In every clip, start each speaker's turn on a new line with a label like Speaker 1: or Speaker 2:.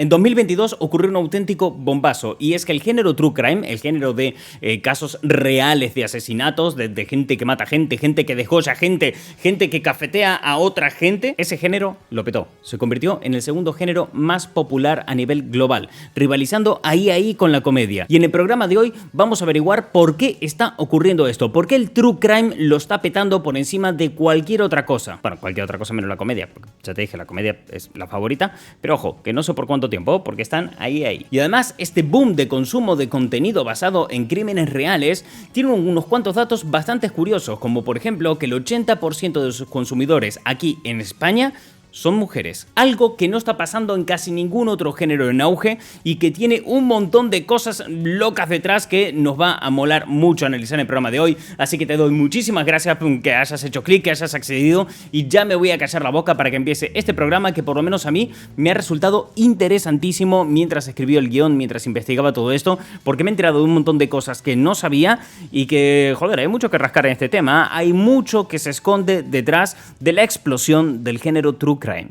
Speaker 1: En 2022 ocurrió un auténtico bombazo, y es que el género True Crime, el género de casos reales de asesinatos, de gente que mata gente, gente que degolla gente, gente que cafetea a otra gente, ese género lo petó. Se convirtió en el segundo género más popular a nivel global, rivalizando ahí con la comedia. Y en el programa de hoy vamos a averiguar por qué está ocurriendo esto, por qué el True Crime lo está petando por encima de cualquier otra cosa. Bueno, cualquier otra cosa menos la comedia, porque ya te dije, la comedia es la favorita, pero ojo, que no sé por cuánto tiempo, porque están ahí. Y además, este boom de consumo de contenido basado en crímenes reales tiene unos cuantos datos bastante curiosos, como por ejemplo que el 80% de sus consumidores aquí en España son mujeres, algo que no está pasando en casi ningún otro género en auge y que tiene un montón de cosas locas detrás que nos va a molar mucho analizar en el programa de hoy. Así que te doy muchísimas gracias por que hayas hecho clic, que hayas accedido, y ya me voy a callar la boca para que empiece este programa que por lo menos a mí me ha resultado interesantísimo mientras escribía el guión, mientras investigaba todo esto, porque me he enterado de un montón de cosas que no sabía y que, joder, hay mucho que rascar en este tema. Hay mucho que se esconde detrás de la explosión del género True Crime.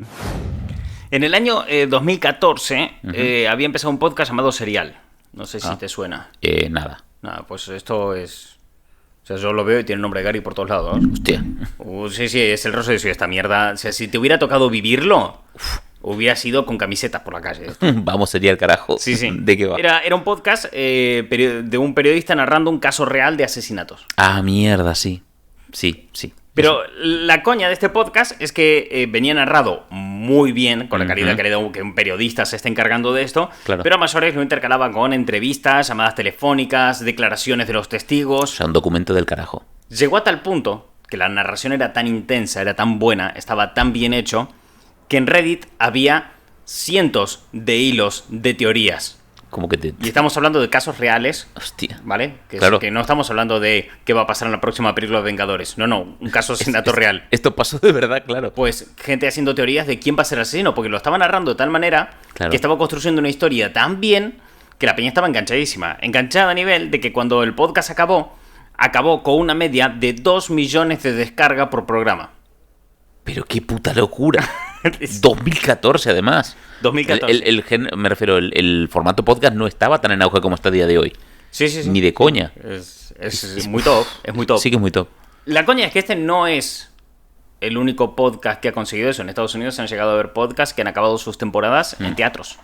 Speaker 1: En el año 2014 había empezado un podcast llamado Serial. No sé si te suena.
Speaker 2: Nada.
Speaker 1: Nada, pues esto es... O sea, yo lo veo y tiene el nombre de Gary por todos lados.
Speaker 2: Hostia.
Speaker 1: Sí, es el rostro de esta mierda. O sea, si te hubiera tocado vivirlo, hubiera sido con camisetas por la calle.
Speaker 2: Vamos, sería el carajo.
Speaker 1: Sí.
Speaker 2: ¿De qué va?
Speaker 1: Era un podcast de un periodista narrando un caso real de asesinatos.
Speaker 2: Ah, mierda, sí. Sí.
Speaker 1: Pero la coña de este podcast es que venía narrado muy bien, con la calidad que un periodista se esté encargando de esto,
Speaker 2: claro.
Speaker 1: Pero a mayores lo intercalaba con entrevistas, llamadas telefónicas, declaraciones de los testigos.
Speaker 2: O sea, un documento del carajo.
Speaker 1: Llegó a tal punto que la narración era tan intensa, era tan buena, estaba tan bien hecho, que en Reddit había cientos de hilos de teorías.
Speaker 2: Como que
Speaker 1: Y estamos hablando de casos reales.
Speaker 2: Hostia.
Speaker 1: ¿Vale?
Speaker 2: Claro.
Speaker 1: Que no estamos hablando de qué va a pasar en la próxima película de Vengadores. No, un caso de asesinato real.
Speaker 2: Esto pasó de verdad, claro.
Speaker 1: Pues gente haciendo teorías de quién va a ser el asesino, porque lo estaba narrando de tal manera que estaba construyendo una historia tan bien que la peña estaba enganchadísima. Enganchada a nivel de que cuando el podcast acabó con una media de 2 millones de descargas por programa.
Speaker 2: Pero qué puta locura. 2014 además.
Speaker 1: 2014.
Speaker 2: Me refiero, el formato podcast no estaba tan en auge como está a día de hoy.
Speaker 1: Sí.
Speaker 2: Ni de coña.
Speaker 1: Es muy top, es muy top.
Speaker 2: Sí que es muy top.
Speaker 1: La coña es que este no es el único podcast que ha conseguido eso. En Estados Unidos se han llegado a ver podcasts que han acabado sus temporadas en teatros.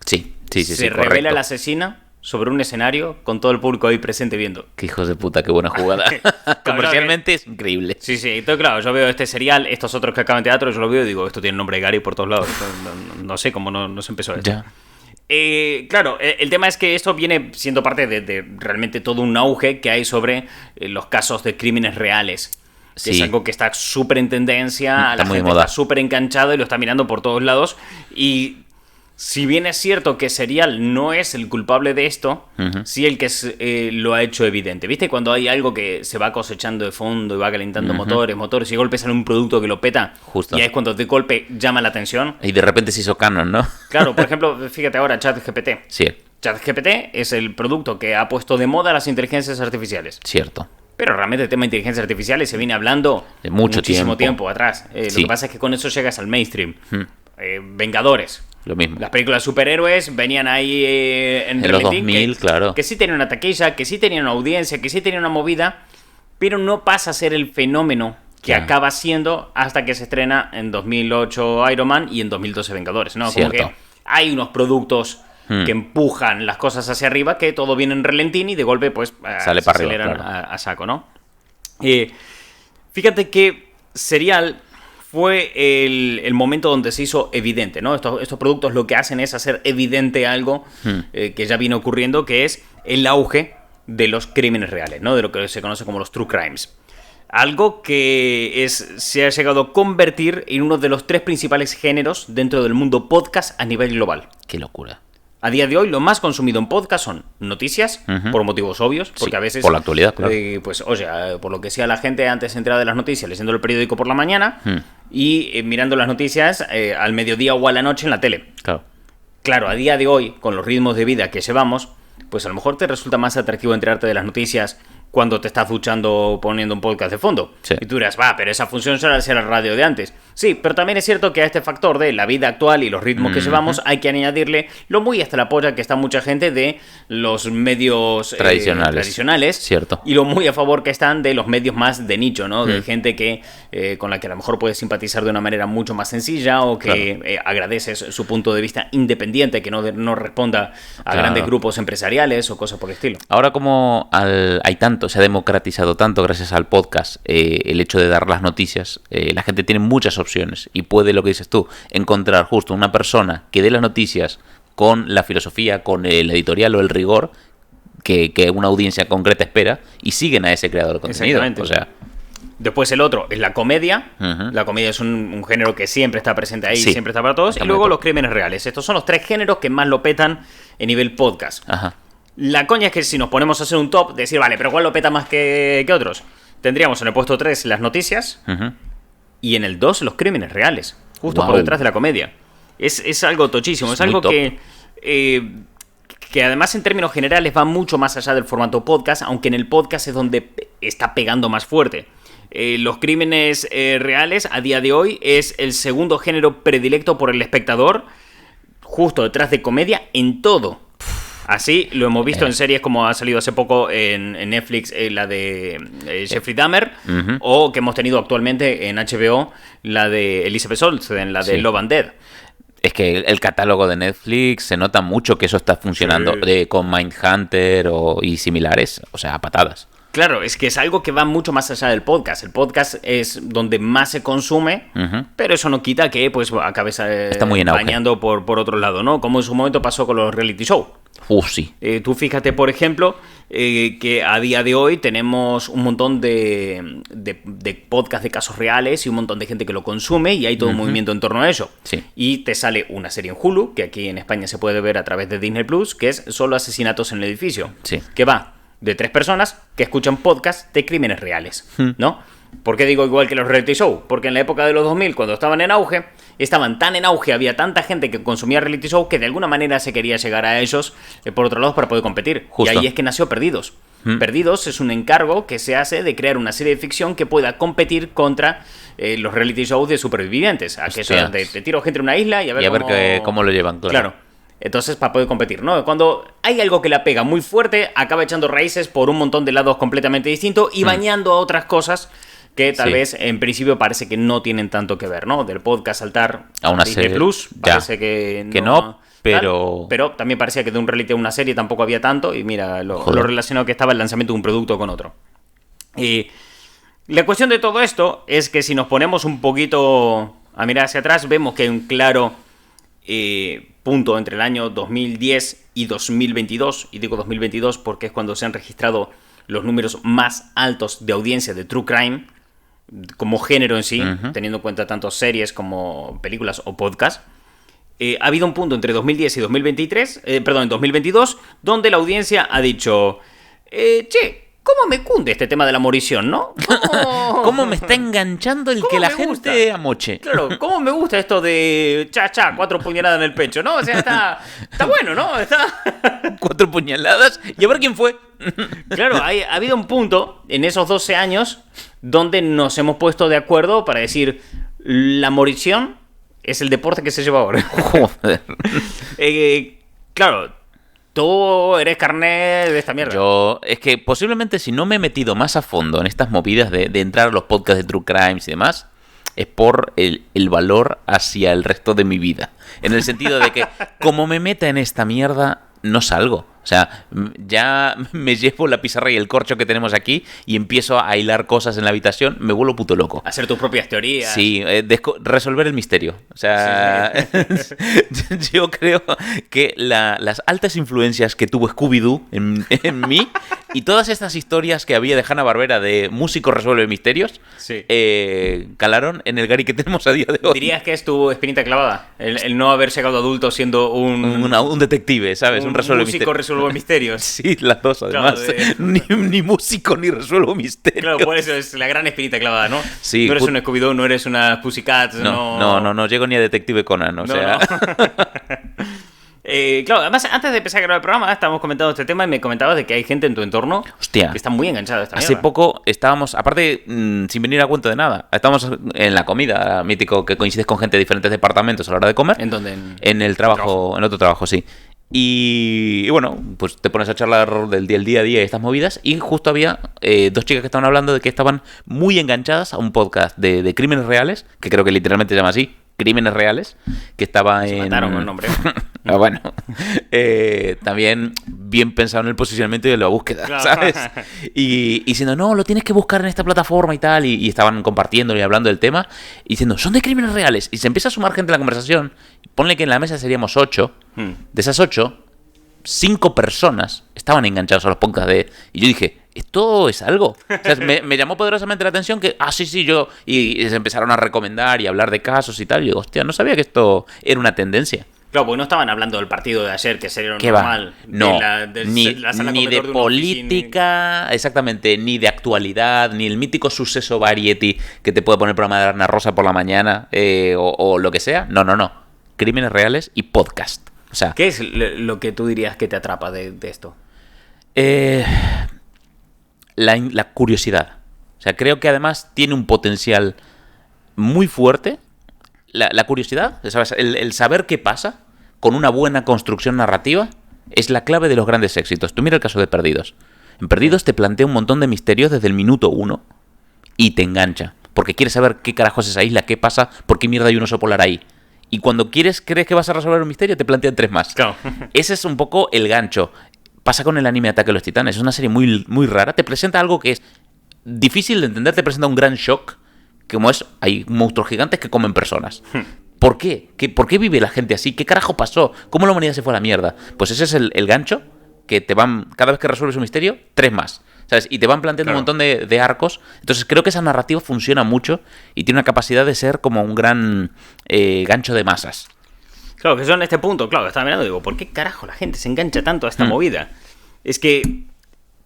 Speaker 2: Sí.
Speaker 1: Se revela la asesina sobre un escenario con todo el público ahí presente viendo.
Speaker 2: Qué hijos de puta, qué buena jugada. Comercialmente es increíble.
Speaker 1: Sí. Entonces, claro, yo veo este serial, estos otros que acaban en teatro, yo lo veo y digo, esto tiene nombre de Gary por todos lados. No sé cómo no se empezó esto.
Speaker 2: Ya.
Speaker 1: Claro, el tema es que esto viene siendo parte de realmente todo un auge que hay sobre los casos de crímenes reales. Que es algo que está súper en tendencia,
Speaker 2: está
Speaker 1: la
Speaker 2: muy
Speaker 1: gente
Speaker 2: de moda.
Speaker 1: está súper enganchada y lo está mirando por todos lados. Y si bien es cierto que Serial no es el culpable de esto, sí el que lo ha hecho evidente. ¿Viste? Cuando hay algo que se va cosechando de fondo y va calentando motores, y de golpe sale un producto que lo peta,
Speaker 2: justo.
Speaker 1: Y ahí es cuando de golpe llama la atención.
Speaker 2: Y de repente se hizo canon, ¿no?
Speaker 1: Claro, por ejemplo, fíjate ahora, ChatGPT.
Speaker 2: Sí.
Speaker 1: ChatGPT es el producto que ha puesto de moda las inteligencias artificiales.
Speaker 2: Cierto.
Speaker 1: Pero realmente el tema de inteligencias artificiales se viene hablando
Speaker 2: de
Speaker 1: muchísimo tiempo atrás. Lo que pasa es que con eso llegas al mainstream. Vengadores.
Speaker 2: Lo mismo.
Speaker 1: Las películas de superhéroes venían ahí en
Speaker 2: los 2000, claro.
Speaker 1: Que sí tenían una taquilla, que sí tenían una audiencia, que sí tenían una movida, pero no pasa a ser el fenómeno que acaba siendo hasta que se estrena en 2008 Iron Man y en 2012 Vengadores, ¿no?
Speaker 2: Cierto.
Speaker 1: Como que hay unos productos que empujan las cosas hacia arriba, que todo viene en relentín y de golpe pues
Speaker 2: sale
Speaker 1: se
Speaker 2: para arriba,
Speaker 1: aceleran
Speaker 2: claro.
Speaker 1: a saco, ¿no? Fíjate que Serial fue el momento donde se hizo evidente, ¿no? Estos productos lo que hacen es hacer evidente algo que ya viene ocurriendo, que es el auge de los crímenes reales, ¿no? De lo que se conoce como los true crimes. Algo que se ha llegado a convertir en uno de los 3 principales géneros dentro del mundo podcast a nivel global.
Speaker 2: Qué locura.
Speaker 1: A día de hoy, lo más consumido en podcast son noticias, por motivos obvios, porque a veces...
Speaker 2: por la actualidad, claro.
Speaker 1: Pues, oye, por lo que sea, la gente antes se entera de las noticias leyendo el periódico por la mañana y mirando las noticias al mediodía o a la noche en la tele. Claro, a día de hoy, con los ritmos de vida que llevamos, pues a lo mejor te resulta más atractivo enterarte de las noticias cuando te estás duchando poniendo un podcast de fondo.
Speaker 2: Sí.
Speaker 1: Y tú dirás, pero esa función será la radio de antes. Sí, pero también es cierto que a este factor de la vida actual y los ritmos que llevamos hay que añadirle lo muy hasta la polla que está mucha gente de los medios tradicionales.
Speaker 2: Cierto.
Speaker 1: Y lo muy a favor que están de los medios más de nicho, ¿no? De gente que con la que a lo mejor puedes simpatizar de una manera mucho más sencilla o que agradeces su punto de vista independiente, que no responda a grandes grupos empresariales o cosas por el estilo.
Speaker 2: Ahora como hay tanto, se ha democratizado tanto gracias al podcast, el hecho de dar las noticias, la gente tiene muchas opciones y puede, lo que dices tú, encontrar justo una persona que dé las noticias con la filosofía, con el editorial o el rigor que una audiencia concreta espera y siguen a ese creador de contenido. O sea,
Speaker 1: después el otro es la comedia. La comedia es un género que siempre está presente ahí, siempre está para todos. Y luego los crímenes reales. Estos son los 3 géneros que más lo petan en nivel podcast. La coña es que si nos ponemos a hacer un top, decir, vale, pero ¿cuál lo peta más que otros? Tendríamos en el puesto 3 las noticias y en el 2 los crímenes reales, justo por detrás de la comedia. Es algo tochísimo, es algo que además en términos generales va mucho más allá del formato podcast, aunque en el podcast es donde está pegando más fuerte. Los crímenes reales a día de hoy es el segundo género predilecto por el espectador, justo detrás de comedia en todo. Así lo hemos visto en series como ha salido hace poco en Netflix, la de Jeffrey Dahmer, o que hemos tenido actualmente en HBO, la de Elizabeth Olsen, la de Love and Dead.
Speaker 2: Es que el catálogo de Netflix se nota mucho que eso está funcionando con Mindhunter y similares, o sea, a patadas.
Speaker 1: Claro, es que es algo que va mucho más allá del podcast. El podcast es donde más se consume, pero eso no quita que pues acabes bañando por otro lado, ¿no? Como en su momento pasó con los reality show.
Speaker 2: Sí.
Speaker 1: Tú fíjate, por ejemplo, que a día de hoy tenemos un montón de podcasts de casos reales y un montón de gente que lo consume y hay todo un movimiento en torno a eso.
Speaker 2: Sí.
Speaker 1: Y te sale una serie en Hulu, que aquí en España se puede ver a través de Disney Plus, que es Solo asesinatos en el edificio.
Speaker 2: Sí.
Speaker 1: Que va de 3 personas que escuchan podcasts de crímenes reales, ¿no? ¿Por qué digo igual que los reality show? Porque en la época de los 2000, cuando estaban en auge, estaban tan en auge, había tanta gente que consumía reality show que de alguna manera se quería llegar a ellos por otro lado para poder competir.
Speaker 2: Justo.
Speaker 1: Y ahí es que nació Perdidos. Perdidos es un encargo que se hace de crear una serie de ficción que pueda competir contra los reality shows de supervivientes. A que eso te tiro gente en una isla y a ver
Speaker 2: cómo lo llevan,
Speaker 1: claro. Entonces, para poder competir, ¿no? Cuando hay algo que la pega muy fuerte, acaba echando raíces por un montón de lados completamente distintos y bañando a otras cosas que tal vez en principio parece que no tienen tanto que ver, ¿no? Del podcast saltar
Speaker 2: a una
Speaker 1: Disney
Speaker 2: serie
Speaker 1: Plus, parece que
Speaker 2: no, pero
Speaker 1: también parecía que de un reality a una serie tampoco había tanto y mira lo relacionado que estaba el lanzamiento de un producto con otro. Y la cuestión de todo esto es que si nos ponemos un poquito a mirar hacia atrás, vemos que hay un claro punto entre el año 2010 y 2022, y digo 2022 porque es cuando se han registrado los números más altos de audiencia de True Crime como género en sí, teniendo en cuenta tanto series como películas o podcasts. Ha habido un punto entre 2010 y 2022, donde la audiencia ha dicho, ¿cómo me cunde este tema de la morición, no?
Speaker 2: ¿Cómo me está enganchando el que la gente amoche?
Speaker 1: Claro, ¿cómo me gusta esto de 4 puñaladas en el pecho, no? O sea, está bueno, ¿no?
Speaker 2: 4 puñaladas, y a ver quién fue.
Speaker 1: Claro, ha habido un punto en esos 12 años donde nos hemos puesto de acuerdo para decir, la morición es el deporte que se lleva ahora.
Speaker 2: Joder.
Speaker 1: Claro, tú eres carné de esta mierda.
Speaker 2: Es que posiblemente si no me he metido más a fondo en estas movidas de entrar a los podcasts de True Crimes y demás, es por el valor hacia el resto de mi vida. En el sentido de que, como me meta en esta mierda, no salgo. O sea, ya me llevo la pizarra y el corcho que tenemos aquí y empiezo a hilar cosas en la habitación, me vuelvo puto loco.
Speaker 1: Hacer tus propias teorías.
Speaker 2: Sí, resolver el misterio. O sea, yo creo que las altas influencias que tuvo Scooby-Doo en mí y todas estas historias que había de Hanna-Barbera de músico resuelve misterios, calaron en el Gary que tenemos a día de hoy.
Speaker 1: ¿Dirías que es tu espinita clavada? El no haber llegado adulto siendo
Speaker 2: un detective, ¿sabes? Un resuelve
Speaker 1: músico resuelve misterios.
Speaker 2: Sí, las dos además. Claro, ni músico ni resuelvo misterios.
Speaker 1: Claro, por eso es la gran espinita clavada, ¿no?
Speaker 2: Sí,
Speaker 1: no eres un Scooby-Doo, no eres una Pussycat.
Speaker 2: No llego ni a Detective Conan, o sea.
Speaker 1: No. Claro, además, antes de empezar a grabar el programa, estábamos comentando este tema y me comentabas de que hay gente en tu entorno
Speaker 2: Hostia.
Speaker 1: que está muy enganchada a esta
Speaker 2: Hace
Speaker 1: mierda.
Speaker 2: poco estábamos, aparte, sin venir a cuento de nada, estábamos en la comida, mítico que coincides con gente de diferentes departamentos a la hora de comer.
Speaker 1: ¿En dónde?
Speaker 2: En el trabajo, en otro trabajo, sí. Y bueno, pues te pones a charlar del día a día y estas movidas. Y justo había dos chicas que estaban hablando de que estaban muy enganchadas a un podcast de crímenes reales, que creo que literalmente se llama así, Crímenes Reales, que estaba
Speaker 1: Se
Speaker 2: en...
Speaker 1: mataron con el nombre.
Speaker 2: Bueno, también bien pensado en el posicionamiento y en la búsqueda,
Speaker 1: Claro.
Speaker 2: ¿sabes? Y diciendo, no, lo tienes que buscar en esta plataforma y tal, y estaban compartiendo y hablando del tema, y diciendo, son de crímenes reales, y se empieza a sumar gente en la conversación, ponle que en la mesa seríamos 8, de esas 8, 5 personas estaban enganchados a los podcasts y yo dije, ¿esto es algo? O sea, me llamó poderosamente la atención que, sí, yo... Y se empezaron a recomendar y hablar de casos y tal. Y yo, hostia, no sabía que esto era una tendencia.
Speaker 1: Claro, porque no estaban hablando del partido de ayer, que sería lo
Speaker 2: ¿Qué
Speaker 1: normal.
Speaker 2: va? No,
Speaker 1: Ni la sala
Speaker 2: ni de
Speaker 1: comedor una
Speaker 2: política, exactamente, ni de actualidad, ni el mítico suceso variety que te puede poner el programa de Ana Rosa por la mañana o lo que sea. No. Crímenes reales y podcast. O sea,
Speaker 1: ¿Qué es lo que tú dirías que te atrapa de esto?
Speaker 2: La curiosidad. O sea, creo que además tiene un potencial muy fuerte. La curiosidad, ¿sabes? El saber qué pasa con una buena construcción narrativa es la clave de los grandes éxitos. Tú mira el caso de Perdidos. En Perdidos te plantea un montón de misterios desde el minuto 1 y te engancha. Porque quieres saber qué carajo es esa isla, qué pasa, por qué mierda hay un oso polar ahí. Y cuando crees que vas a resolver un misterio, te plantean 3 más.
Speaker 1: Claro.
Speaker 2: Ese es un poco el gancho. Pasa con el anime Ataque a los Titanes. Es una serie muy, muy rara. Te presenta algo que es difícil de entender. Te presenta un gran shock. Como es, hay monstruos gigantes que comen personas. ¿Por qué? ¿Por qué vive la gente así? ¿Qué carajo pasó? ¿Cómo la humanidad se fue a la mierda? Pues ese es el gancho que te van... Cada vez que resuelves un misterio, 3 más. ¿Sabes? Y te van planteando un montón de arcos. Entonces creo que esa narrativa funciona mucho y tiene una capacidad de ser como un gran gancho de masas.
Speaker 1: Claro, que yo en este punto, claro, estaba mirando y digo, ¿por qué carajo la gente se engancha tanto a esta movida? Es que,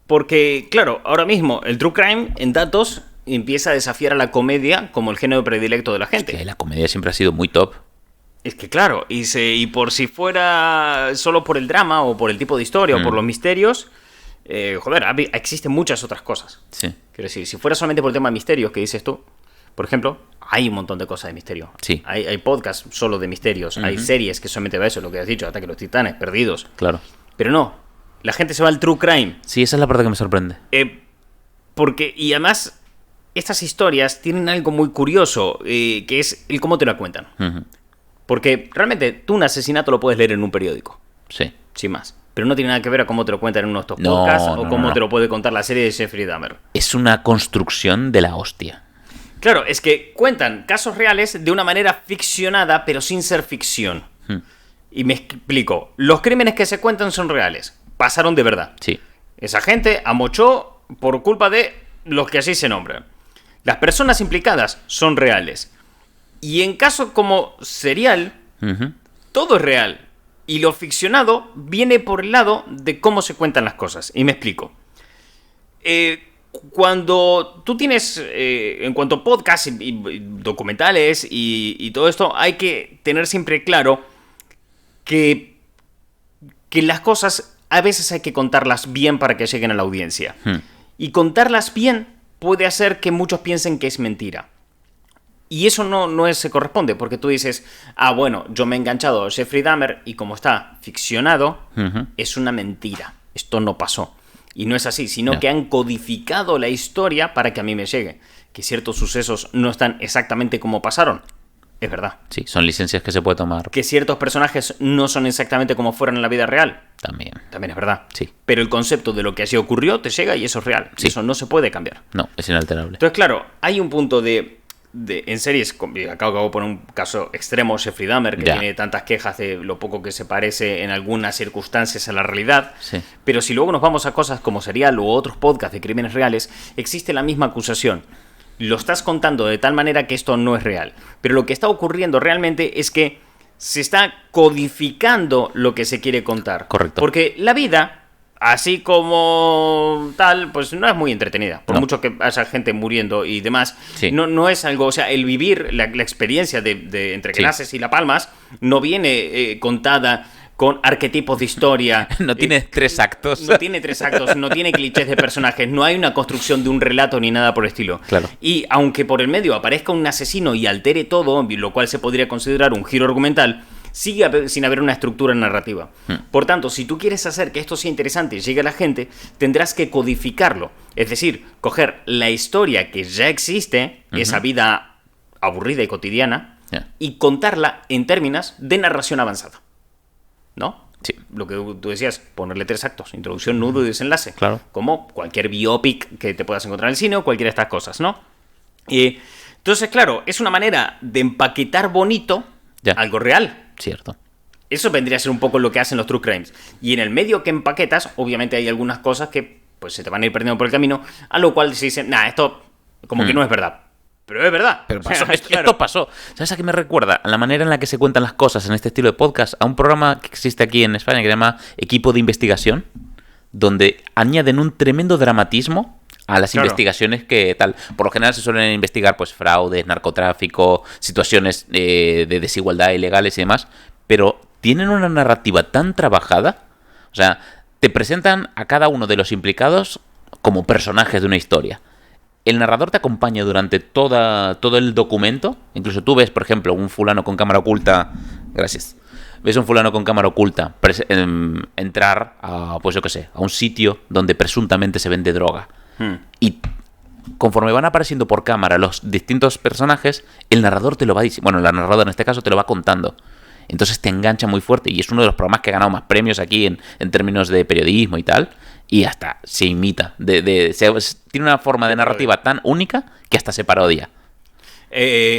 Speaker 1: porque, claro, ahora mismo el true crime en datos empieza a desafiar a la comedia como el género predilecto de la gente.
Speaker 2: Que la comedia siempre ha sido muy top.
Speaker 1: Es que claro, y por si fuera solo por el drama o por el tipo de historia o por los misterios, existen muchas otras cosas.
Speaker 2: Sí.
Speaker 1: Quiero decir, si fuera solamente por el tema de misterios que dices tú, por ejemplo, hay un montón de cosas de misterio.
Speaker 2: Sí.
Speaker 1: Hay podcasts solo de misterios, hay series que solamente va eso, lo que has dicho, Ataque a los Titanes, Perdidos.
Speaker 2: Claro.
Speaker 1: Pero no, la gente se va al true crime.
Speaker 2: Sí, esa es la parte que me sorprende.
Speaker 1: Y además, estas historias tienen algo muy curioso, que es el cómo te la cuentan.
Speaker 2: Uh-huh.
Speaker 1: Porque realmente tú un asesinato lo puedes leer en un periódico,
Speaker 2: Sí.
Speaker 1: sin más. Pero no tiene nada que ver a cómo te lo cuentan en uno de estos
Speaker 2: No,
Speaker 1: podcasts o
Speaker 2: no,
Speaker 1: cómo
Speaker 2: no.
Speaker 1: te lo puede contar la serie de Jeffrey Dahmer.
Speaker 2: Es una construcción de la hostia.
Speaker 1: Claro, es que cuentan casos reales de una manera ficcionada, pero sin ser ficción. Y me explico. Los crímenes que se cuentan son reales. Pasaron de verdad.
Speaker 2: Sí.
Speaker 1: Esa gente amochó por culpa de los que así se nombran. Las personas implicadas son reales. Y en caso como serial,
Speaker 2: Uh-huh.
Speaker 1: todo es real. Y lo ficcionado viene por el lado de cómo se cuentan las cosas. Y me explico. Cuando tú tienes, en cuanto a podcasts y documentales y todo esto, hay que tener siempre claro que las cosas a veces hay que contarlas bien para que lleguen a la audiencia. Y contarlas bien puede hacer que muchos piensen que es mentira. Y eso no se corresponde, porque tú dices, bueno, yo me he enganchado a Jeffrey Dahmer y como está ficcionado, es una mentira. Esto no pasó. Y no es así, sino que han codificado la historia para que a mí me llegue. Que ciertos sucesos no están exactamente como pasaron. Es verdad.
Speaker 2: Sí, son licencias que se puede tomar.
Speaker 1: Que ciertos personajes no son exactamente como fueron en la vida real.
Speaker 2: También.
Speaker 1: También es verdad.
Speaker 2: Sí.
Speaker 1: Pero el concepto de lo que así ocurrió te llega y eso es real.
Speaker 2: Sí.
Speaker 1: Eso no se puede cambiar.
Speaker 2: No, es inalterable.
Speaker 1: Entonces, claro, hay un punto en series, acabo de poner un caso extremo, Jeffrey Dahmer, que tiene tantas quejas de lo poco que se parece en algunas circunstancias a la realidad.
Speaker 2: Sí.
Speaker 1: Pero si luego nos vamos a cosas como Serial u otros podcasts de crímenes reales, existe la misma acusación. Lo estás contando de tal manera que esto no es real. Pero lo que está ocurriendo realmente es que se está codificando lo que se quiere contar.
Speaker 2: Correcto.
Speaker 1: Porque la vida, así como tal, pues no es muy entretenida. Por mucho que haya gente muriendo y demás,
Speaker 2: Sí.
Speaker 1: no es algo... O sea, el vivir, la experiencia de entre que naces y la palmas, no viene contada con arquetipos de historia.
Speaker 2: No tiene 3 actos.
Speaker 1: No tiene 3 actos, no tiene clichés de personajes, no hay una construcción de un relato ni nada por el estilo.
Speaker 2: Claro.
Speaker 1: Y aunque por el medio aparezca un asesino y altere todo, lo cual se podría considerar un giro argumental, sigue sin haber una estructura narrativa. Por tanto, si tú quieres hacer que esto sea interesante y llegue a la gente, tendrás que codificarlo. Es decir, coger la historia que ya existe, esa vida aburrida y cotidiana, y contarla en términos de narración avanzada. ¿No?
Speaker 2: Sí.
Speaker 1: Lo que tú decías, ponerle 3 actos, introducción, nudo y desenlace.
Speaker 2: Claro.
Speaker 1: Como cualquier biopic que te puedas encontrar en el cine o cualquiera de estas cosas, ¿no? Entonces, claro, es una manera de empaquetar bonito algo real.
Speaker 2: Cierto.
Speaker 1: Eso vendría a ser un poco lo que hacen los true crimes. Y en el medio que empaquetas, obviamente hay algunas cosas que pues se te van a ir perdiendo por el camino, a lo cual se dice, esto como que no es verdad. Pero es verdad.
Speaker 2: Pero pasó, esto pasó. ¿Sabes a qué me recuerda? A la manera en la que se cuentan las cosas en este estilo de podcast, a un programa que existe aquí en España que se llama Equipo de Investigación, donde añaden un tremendo dramatismo a las investigaciones que tal. Por lo general se suelen investigar pues fraudes, narcotráfico, situaciones de desigualdad ilegales y demás, pero tienen una narrativa tan trabajada, o sea, te presentan a cada uno de los implicados como personajes de una historia. El narrador te acompaña durante todo el documento. Incluso tú ves, por ejemplo, un fulano con cámara oculta. Gracias. Ves un fulano con cámara oculta entrar a, pues yo qué sé, a un sitio donde presuntamente se vende droga. Y conforme van apareciendo por cámara los distintos personajes, el narrador te lo va diciendo. Bueno, la narradora en este caso te lo va contando. Entonces te engancha muy fuerte. Y es uno de los programas que ha ganado más premios aquí en términos de periodismo y tal. Y hasta se imita. Tiene una forma de narrativa tan única que hasta se parodia.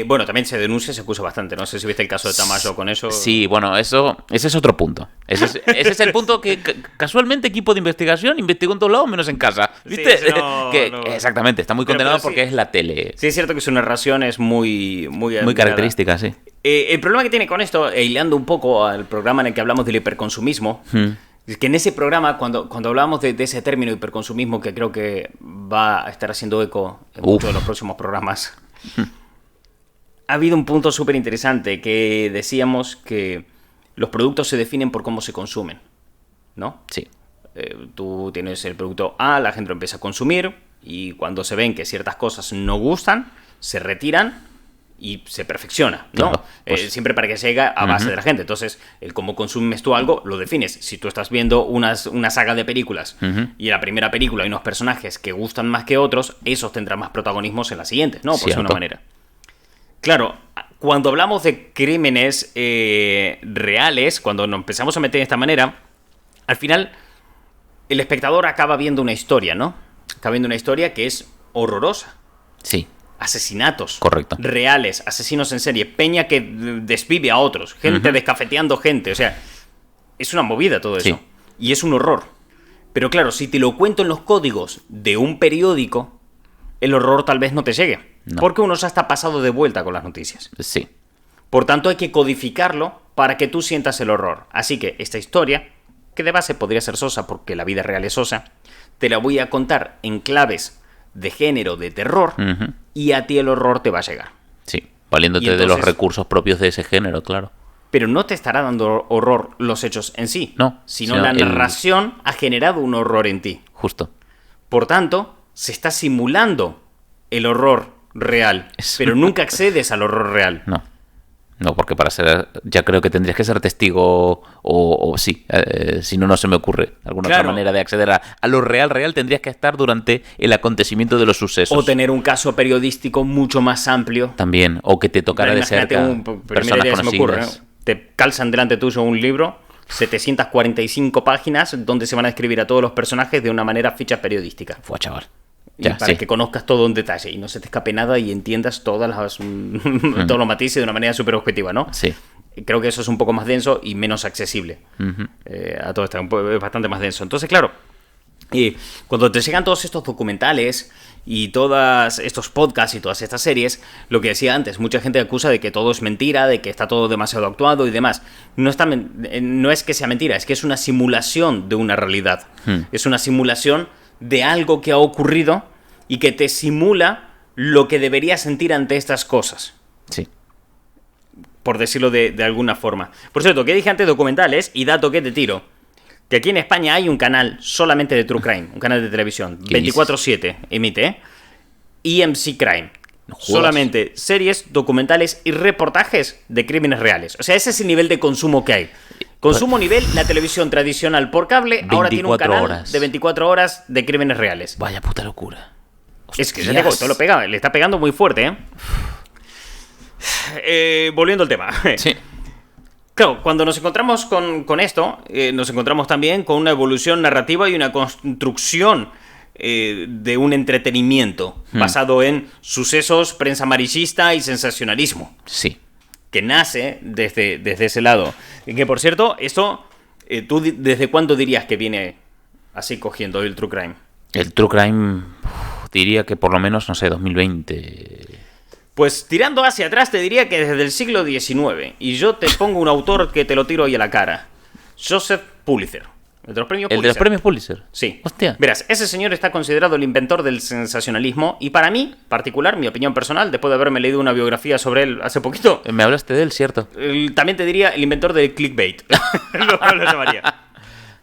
Speaker 1: Bueno, también se denuncia y se acusa bastante. No sé si viste el caso de Tamayo con eso.
Speaker 2: Sí, bueno, ese es otro punto. Ese es el punto que casualmente Equipo de Investigación investigó en todos lados menos en casa. ¿Viste?
Speaker 1: Sí, no.
Speaker 2: Exactamente, está muy condenado
Speaker 1: pero sí,
Speaker 2: porque es la tele.
Speaker 1: Sí, es cierto que su narración es muy
Speaker 2: característica, sí.
Speaker 1: El problema que tiene con esto, hilando un poco al programa en el que hablamos del hiperconsumismo, es que en ese programa, cuando hablábamos de ese término hiperconsumismo, que creo que va a estar haciendo eco en muchos de los próximos programas, ha habido un punto súper interesante que decíamos que los productos se definen por cómo se consumen, ¿no?
Speaker 2: Sí.
Speaker 1: Tú tienes el producto A, la gente lo empieza a consumir y cuando se ven que ciertas cosas no gustan, se retiran y se perfecciona, ¿no?
Speaker 2: Claro, pues,
Speaker 1: siempre para que llegue a base de la gente. Entonces, el cómo consumes tú algo, lo defines. Si tú estás viendo una saga de películas y en la primera película hay unos personajes que gustan más que otros, esos tendrán más protagonismos en las siguientes, ¿no? Por decirlo de una manera. Claro, cuando hablamos de crímenes reales, cuando nos empezamos a meter de esta manera, al final el espectador acaba viendo una historia, ¿no? Acaba viendo una historia que es horrorosa.
Speaker 2: Sí.
Speaker 1: Asesinatos.
Speaker 2: Correcto.
Speaker 1: Reales, asesinos en serie, peña que desvive a otros, gente descafeteando gente, o sea, es una movida todo eso.
Speaker 2: Sí.
Speaker 1: Y es un horror. Pero claro, si te lo cuento en los códigos de un periódico, el horror tal vez no te llegue. No. Porque uno ya está pasado de vuelta con las noticias.
Speaker 2: Sí.
Speaker 1: Por tanto, hay que codificarlo para que tú sientas el horror. Así que esta historia, que de base podría ser sosa porque la vida real es sosa, te la voy a contar en claves de género, de terror, y a ti el horror te va a llegar.
Speaker 2: Sí, valiéndote entonces, de los recursos propios de ese género, claro.
Speaker 1: Pero no te estará dando horror los hechos en sí, sino la narración ha generado un horror en ti.
Speaker 2: Justo.
Speaker 1: Por tanto, se está simulando el horror real, pero nunca accedes al horror real.
Speaker 2: No, porque para ser, ya creo que tendrías que ser testigo o sí, si no se me ocurre alguna otra manera de acceder a lo real tendrías que estar durante el acontecimiento de los sucesos.
Speaker 1: O tener un caso periodístico mucho más amplio.
Speaker 2: También, o que te tocara de cerca personas conocidas.
Speaker 1: Te calzan delante tuyo un libro, 745 páginas, donde se van a describir a todos los personajes de una manera ficha periodística.
Speaker 2: Fue, chaval.
Speaker 1: Ya, para que conozcas todo en detalle y no se te escape nada y entiendas todos los matices de una manera súper objetiva, ¿no?
Speaker 2: Sí.
Speaker 1: Creo que eso es un poco más denso y menos accesible a todo esto, es bastante más denso. Entonces, claro, cuando te llegan todos estos documentales y todos estos podcasts y todas estas series, lo que decía antes, mucha gente acusa de que todo es mentira, de que está todo demasiado actuado y demás. No es que sea mentira, es que es una simulación de una realidad. Es una simulación de algo que ha ocurrido y que te simula lo que deberías sentir ante estas cosas.
Speaker 2: Sí.
Speaker 1: por decirlo de alguna forma. Por cierto, que dije antes documentales, y dato que te tiro, que aquí en España hay un canal solamente de True Crime, un canal de televisión, 24/7 emite, EMC Crime.
Speaker 2: No jodas.
Speaker 1: Solamente series, documentales y reportajes de crímenes reales. O sea, ese es el nivel de consumo que hay. Consumo nivel, la televisión tradicional por cable, ahora tiene un
Speaker 2: 24
Speaker 1: canal
Speaker 2: horas.
Speaker 1: de 24 horas de crímenes reales.
Speaker 2: Vaya puta locura.
Speaker 1: Es que ya
Speaker 2: Hostias.
Speaker 1: te digo, todo lo pega, le está pegando muy fuerte, volviendo al tema.
Speaker 2: Sí.
Speaker 1: Claro, cuando nos encontramos con esto, nos encontramos también con una evolución narrativa y una construcción de un entretenimiento basado en sucesos, prensa amarillista y sensacionalismo,
Speaker 2: Sí.
Speaker 1: que nace desde ese lado. Y que, por cierto, esto, ¿tú desde cuándo dirías que viene así cogiendo el True Crime?
Speaker 2: El True Crime, diría que por lo menos, no sé, 2020.
Speaker 1: Pues tirando hacia atrás te diría que desde el siglo XIX. Y yo te pongo un autor que te lo tiro ahí a la cara. Joseph Pulitzer. El de los premios
Speaker 2: ¿El
Speaker 1: Pulitzer.
Speaker 2: de los premios Pulitzer?
Speaker 1: Sí.
Speaker 2: Hostia.
Speaker 1: Verás, ese señor está considerado el inventor del sensacionalismo. Y para mí, particular, mi opinión personal, después de haberme leído una biografía sobre él hace poquito,
Speaker 2: Me hablaste de él, ¿cierto?
Speaker 1: también te diría el inventor del clickbait. lo llamaría.